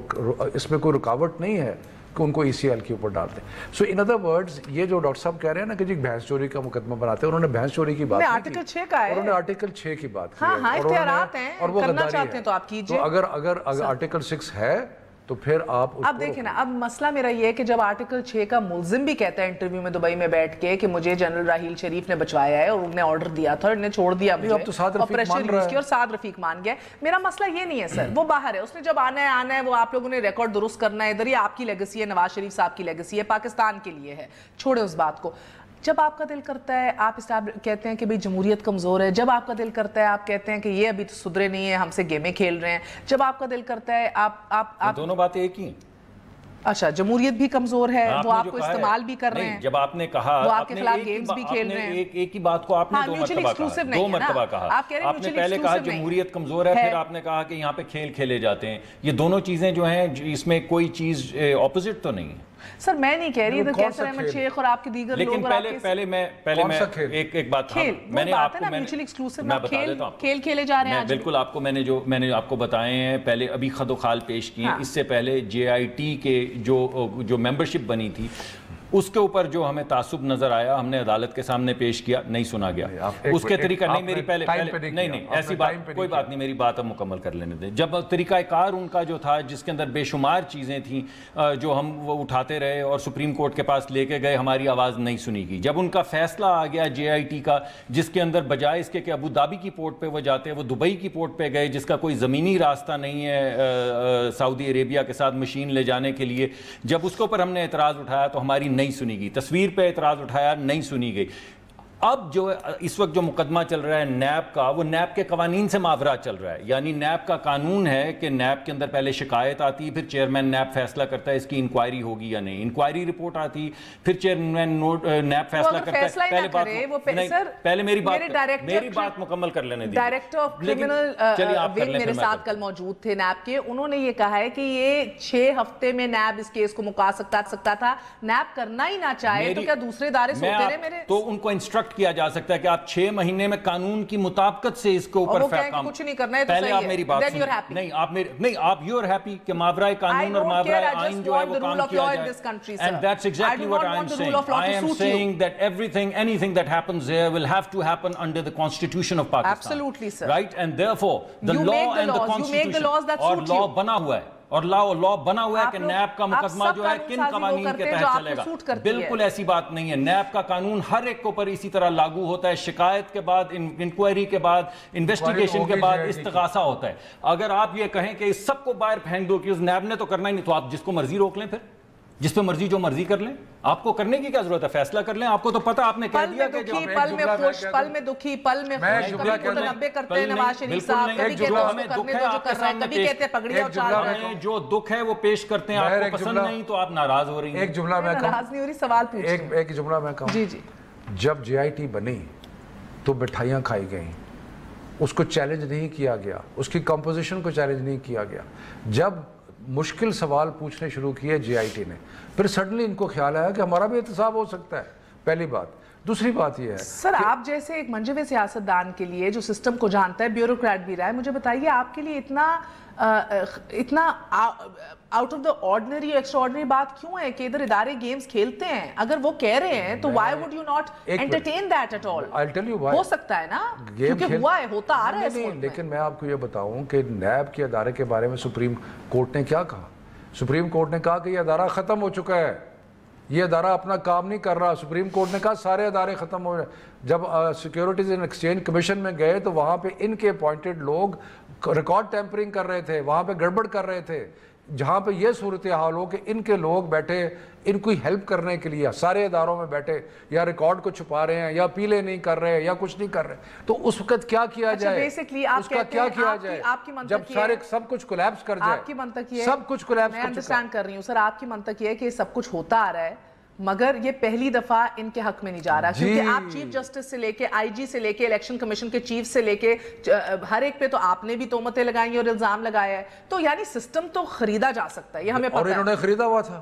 اس میں کوئی رکاوٹ نہیں ہے کہ ان کو ECL کے اوپر ڈالتے ہیں. سو ان ادر ورڈز یہ جو ڈاکٹر صاحب کہہ رہے ہیں نا کہ جی بھینس چوری کا مقدمہ بناتے ہیں, انہوں نے بھینس چوری کی بات کی,
آرٹیکل 6 کا ہے,
انہوں نے آرٹیکل 6 کی بات کی
ہاں اختیارات ہیں,
اور وہ
کرنا چاہتے ہیں تو آپ کیجئے.
تو اگر آرٹیکل 6 ہے تو پھر آپ
اب دیکھیں نا, اب مسئلہ میرا یہ ہے کہ جب آرٹیکل 6 کا ملزم بھی کہتا ہے انٹرویو میں دبئی میں بیٹھ کے کہ مجھے جنرل راحیل شریف نے بچوایا ہے اور انہوں نے آرڈر دیا تھا اور انہیں چھوڑ دیا مجھے, اور پریشر یوز کیا اور سعد رفیق مان گیا. میرا مسئلہ یہ نہیں ہے سر, وہ باہر ہے, اس نے جب آنا ہے, وہ آپ لوگوں نے ریکارڈ درست کرنا ہے, ادھر ہی آپ کی لیگسی ہے, نواز شریف صاحب کی لیگسی ہے, پاکستان کے لیے ہے, چھوڑے اس بات کو. جب آپ کا دل کرتا ہے آپ کہتے ہیں کہ بھئی جمہوریت کمزور ہے, جب آپ کا دل کرتا ہے آپ کہتے ہیں کہ یہ ابھی تو صدرے نہیں ہیں, ہم سے گیمیں کھیل رہے ہیں, جب آپ کا دل کرتا ہے آپ
دونوں باتیں ایک ہی.
اچھا جمہوریت بھی کمزور ہے, وہ آپ کو استعمال بھی کر رہے ہیں,
جب آپ نے کہا
وہ آپ کے خلاف گیمز بھی کھیل رہے ہیں.
ایک ہی بات کو آپ نے 2 مرتبہ کہا. آپ نے پہلے کہا جمہوریت کمزور ہے, پھر آپ نے کہا کہ یہاں پہ کھیل کھیلے جاتے ہیں. یہ دونوں چیزیں جو ہیں اس میں کوئی چیز اپوزٹ تو نہیں ہے.
سر میں نہیں کہہ رہی, کیسر احمد شیخ اور آپ کے دیگر لوگ,
لیکن پہلے میں ایک بات میں نے آپ کو
کھیل کھیلے جا رہے ہیں.
بالکل آپ کو میں نے آپ کو بتائے ہیں پہلے, ابھی خد و خال پیش کیے. اس سے پہلے JIT کے جو ممبرشپ بنی تھی اس کے اوپر جو ہمیں تعصب نظر آیا ہم نے عدالت کے سامنے پیش کیا, نہیں سنا گیا اس کے طریقہ. نہیں میری پہلے نہیں ایسی بات کوئی بات نہیں, میری بات اب مکمل کر لینے دیں. جب طریقہ کار ان کا جو تھا جس کے اندر بے شمار چیزیں تھیں جو ہم وہ اٹھاتے رہے اور سپریم کورٹ کے پاس لے کے گئے, ہماری آواز نہیں سنی گئی. جب ان کا فیصلہ آ گیا JIT کا, جس کے اندر بجائے اس کے کہ ابو دھابی کی پورٹ پہ وہ جاتے ہیں, وہ دبئی کی پورٹ پہ گئے جس کا کوئی زمینی راستہ نہیں ہے سعودی عربیہ کے ساتھ مشین لے جانے کے لیے. جب اس کے اوپر ہم نے اعتراض اٹھایا تو ہماری نہیں سنی گئی. تصویر پہ اعتراض اٹھایا, نہیں سنی گئی. اب جو اس وقت جو مقدمہ چل رہا ہے نیب کا, وہ نیب کے قوانین سے ماورا چل رہا ہے. یعنی نیب کا قانون ہے کہ نیب کے اندر پہلے شکایت آتی ہے, پھر چیئرمین نیب فیصلہ کرتا ہے اس کی انکوائری ہوگی یا نہیں. انکوائری رپورٹ آتی, پھر چیئرمین نیب فیصلہ کرتا ہے. پہلے میری بات مکمل کر لینے دیجیے.
ڈائریکٹر آف کرمنل ونگ میرے ساتھ کل موجود تھے نیب کے, انہوں نے یہ کہا ہے کہ یہ 6 ہفتے میں نیب اس کیس کو مکا سکتا تھا. نیب کرنا ہی نہ چاہے تو کیا دوسرے ادارے سوتے رہے میرے,
تو ان کو انسٹرکٹ انسٹرکٹ کیا جا سکتا ہے کہ آپ 6 مہینے میں قانون کی مطابقت سے اس کے اوپر
کچھ نہیں کرنا ہے تو
پہلے آپ میری بات سنیں. نہیں آپ یو آر ہیپی کہ ماورائے قانون اور ماورائے آئین جو ہے وہ کام کیا جائے. And that's exactly what I am saying. I am saying that anything that happens there will have to happen under the Constitution of Pakistan.
Absolutely, sir.
Right? And therefore, the law and the Constitution اور law بنا ہوا ہے اور لا بنا ہوا ہے کہ NAB کا مقدمہ جو ہے کن قوانین کے تحت چلے گا. بالکل ایسی بات نہیں ہے. نیب کا قانون ہر ایک کے اوپر اسی طرح لاگو ہوتا ہے. شکایت کے بعد, انکوائری کے بعد, انویسٹیگیشن کے بعد استغاثہ ہوتا ہے. اگر آپ یہ کہیں کہ اس سب کو باہر پھینک دو کہ اس نیب نے تو کرنا ہی نہیں, تو آپ جس کو مرضی روک لیں, پھر جس پہ مرضی جو مرضی کر لیں. آپ کو کرنے کی کیا ضرورت ہے؟ فیصلہ کر لیں. آپ کو تو پتہ, آپ نے کہہ دیا کہ
پل میں خوش, پل میں دکھی, پل میں خوش, کبھی متنبع کرتے ہیں نواز شریف صاحب, کبھی کہتے ہیں اس کو کرنے دو جو کر رہے ہیں, کبھی کہتے ہیں پگڑیاں اچھال رہے ہیں.
جو دکھ ہے وہ پیش کرتے ہیں, آپ کو پسند نہیں تو آپ ناراض ہو رہی ہیں.
ایک جملہ میں کہوں,
ناراض نہیں ہو رہی, سوال پوچھ.
ایک جملہ میں کہوں.
جی
جب JIT بنی تو مٹھائیاں کھائی گئیں, اس کو چیلنج نہیں کیا گیا, اس کی کمپوزیشن کو چیلنج نہیں کیا گیا. جب مشکل سوال پوچھنے شروع کیے JIT نے, پھر سڈنلی ان کو خیال آیا کہ ہمارا بھی احتساب ہو سکتا ہے. پہلی بات. دوسری بات یہ ہے
سر, آپ جیسے ایک منجوے سیاستدان کے لیے جو سسٹم کو جانتا ہے, بیوروکریٹ بھی رہا ہے, مجھے بتائیے آپ کے لیے اتنا out of the ordinary extra ordinary بات کیوں ہے کہ ادھر ادارے گیمز کھیلتے ہیں؟ اگر وہ کہہ رہے ہیں تو why would you not entertain that at all?
I'll tell you why.
ہو سکتا ہے نا, کیونکہ ہوا ہے, ہوتا آ رہا ہے اس ملک میں.
لیکن میں آپ کو یہ بتاؤں کہ نیب کے ادارے کے بارے میں سپریم کورٹ نے کیا کہا. سپریم کورٹ نے کہا کہ یہ ادارہ ختم ہو چکا ہے, یہ ادارہ اپنا کام نہیں کر رہا. سپریم کورٹ نے کہا سارے ادارے ختم ہو رہے. جب سیکیورٹیز اینڈ ایکسچینج کمیشن میں گئے تو وہاں پہ ان کے اپوائنٹڈ لوگ ریکارڈ ٹیمپرنگ کر رہے تھے, وہاں پہ گڑبڑ کر رہے تھے. جہاں پہ یہ صورتحال ہو کہ ان کے لوگ بیٹھے ان کو ہیلپ کرنے کے لیے سارے اداروں میں بیٹھے, یا ریکارڈ کو چھپا رہے ہیں, یا پیلے نہیں کر رہے, یا کچھ نہیں کر رہے, تو اس وقت کیا کیا جائے, اس کا کیا کیا جائے جب سارے سب کچھ کولیپس کر جائے.
آپ کی منطق یہ ہے,
سب کچھ کولیپس
میں انڈرسٹینڈ کر رہی ہوں سر, آپ کی منطق یہ ہے کہ سب کچھ ہوتا آ رہا ہے مگر یہ پہلی دفعہ ان کے حق میں نہیں جا رہا, کیونکہ آپ چیف جسٹس سے لے کے IG سے لے کے الیکشن کمیشن کے چیف سے لے کے ہر ایک پہ تو آپ نے بھی تہمتیں لگائی اور الزام لگایا ہے. تو یعنی سسٹم تو خریدا جا سکتا ہے, یہ ہمیں پتہ ہے.
اور انہوں نے خریدا ہوا تھا.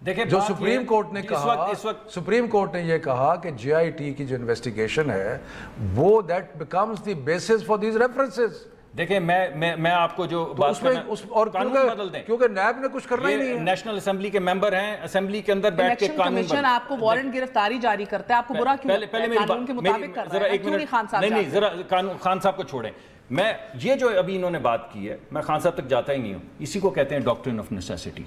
دیکھیں جو سپریم کورٹ نے کہا, سپریم کورٹ نے یہ کہا کہ JIT کی جو انویسٹیگیشن ہے وہ that becomes the basis for these references.
دیکھیں میں آپ کو جو بات
بدل دیں, کیونکہ نیب نے کچھ کرنا ہی نہیں ہے.
نیشنل اسمبلی کے ممبر ہیں, اسمبلی کے اندر بیٹھ کے قانون
کمیشن آپ کو وارنٹ گرفتاری جاری کرتا ہے, آپ کو برا کیوں لگتا ہے؟ قانون کے مطابق کر رہا ہے, کیوں نہیں خان صاحب؟
نہیں ذرا خان صاحب کو چھوڑیں. میں یہ جو ابھی انہوں نے بات کی ہے, میں خان صاحب تک جاتا ہی نہیں ہوں. اسی کو کہتے ہیں ڈاکٹرن آف نیسیسٹی.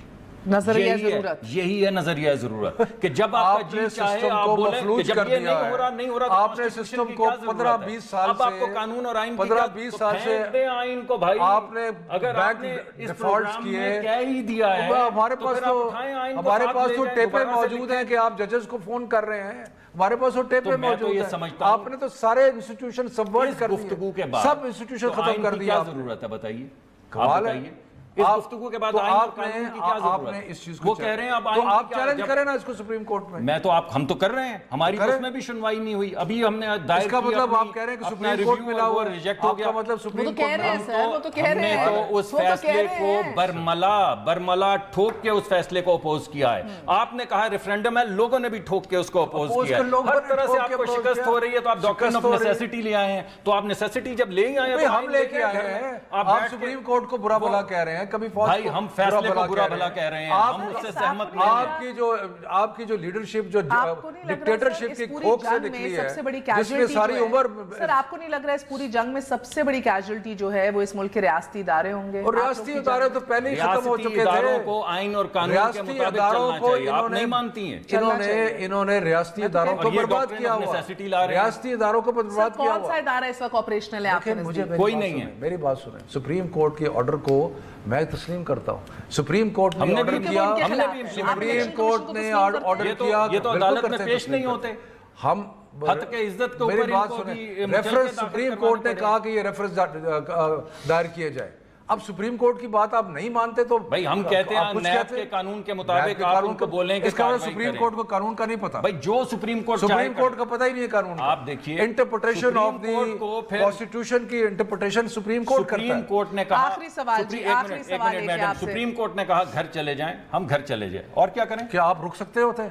نظریہ ضرورت,
یہی ہے نظریہ ضرورت, کہ جب آپ کا جی چاہے آپ بولیں کہ جب یہ نہیں ہو رہا
آپ نے سسٹم کو 15-20 سال سے,
اب آپ کو قانون اور آئین
15-20 سال سے
آئین کو بھائی
آپ نے
اگر آپ نے اس
ڈیفالٹس کیے,
کہہ ہی دیا ہے,
ہمارے پاس تو ٹیپیں موجود ہیں کہ آپ ججز کو فون کر رہے ہیں, ہمارے پاس وہ ٹیپیں موجود ہیں. آپ نے تو سارے انسٹیٹیوشن سبورٹ کر دیے, سب انسٹیٹیوشن ختم کر دیا.
کیا ضرورت ہے بتائیے,
کمال ہے.
اس گفتگو کے بعد آپ نے
اس چیز
کو کہہ رہے ہیں اب
آپ چیلنج کریں نا اس کو سپریم کورٹ میں.
میں تو ہم تو کر رہے ہیں, ہماری اس میں بھی سنوائی نہیں ہوئی. ابھی ہم نے
دائر کیا, مطلب آپ کہہ رہے ہیں کہ سپریم کورٹ میں لاؤ
ریجیکٹ ہو گیا,
مطلب سپریم
کورٹ
ہم نے تو اس فیصلے کو برملا ٹھوک کے اس فیصلے کو اپوز کیا ہے. آپ نے کہا ریفرینڈم ہے, لوگوں نے بھی ٹھوک کے اس کو اپوز کیا ہے. ہر طرح سے آپ کو شکست ہو رہی ہے, تو آپ ڈاکٹرن آف نیسیسٹی لے آئے ہیں. تو آپ نیسیسٹی جب لے آئے ہیں,
ہم لے کے آئے ہیں, آپ سپریم کورٹ کو برا بھلا کہہ رہے ہیں, کبھی
بھائی ہم فیصلے کو برا بھلا کہہ رہے ہیں, ہم اس سے سہمت نہیں ہیں.
آپ کی جو لیڈرشپ جو ڈکٹیٹرشپ کی کھوک سے نکلی ہے, جس میں ساری عمر,
سر آپ کو نہیں لگ رہا ہے اس پوری جنگ میں سب سے بڑی کیجولٹی جو ہے وہ اس ملک کے ریاستی ادارے ہوں گے؟
اور ریاستی ادارے تو پہلے ہی ختم ہو چکے تھے.
اداروں کو آئین اور قانون کے مطابق چلنا چاہیے, آپ نہیں مانتی ہیں.
انہوں نے ریاستی اداروں کو برباد کیا ہوا, ریاستی اداروں کو برباد کیا ہوا.
کون سا ادارہ اس وقت آپریشنل ہے آپ کے نزدیک؟
کوئی نہیں ہے.
میری بات سنیں, سپریم کورٹ کے آرڈر کو میں تسلیم کرتا ہوں. سپریم کورٹ نے آرڈر کیا, سپریم کورٹ نے آرڈر کیا,
یہ تو عدالت میں پیش نہیں ہوتے.
ہم
حد کے عزت کے اوپر ان کو بھی
ریفرنس سپریم کورٹ نے کہا کہ یہ ریفرنس دائر کیا جائے. اب سپریم کورٹ کی بات آپ نہیں مانتے تو
بھائی ہم کہتے ہیں نیب کے قانون کے مطابق آپ ان کو بولیں کہ
اس کا سپریم کورٹ کو قانون کا نہیں پتا.
بھائی جو سپریم کورٹ
کا پتہ ہی نہیں ہے قانون.
آپ دیکھیے
انٹرپریٹیشن آف دی کانسٹیٹیوشن کی انٹرپریٹیشن سپریم کورٹ کرتا ہے.
سپریم کورٹ نے کہا,
آخری سوال
سپریم کورٹ نے کہا گھر چلے جائیں, ہم گھر چلے جائیں, اور کیا کریں؟
کیا آپ رک سکتے ہوتے ہیں؟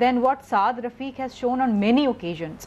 than what Saad Rafiq has shown on many occasions।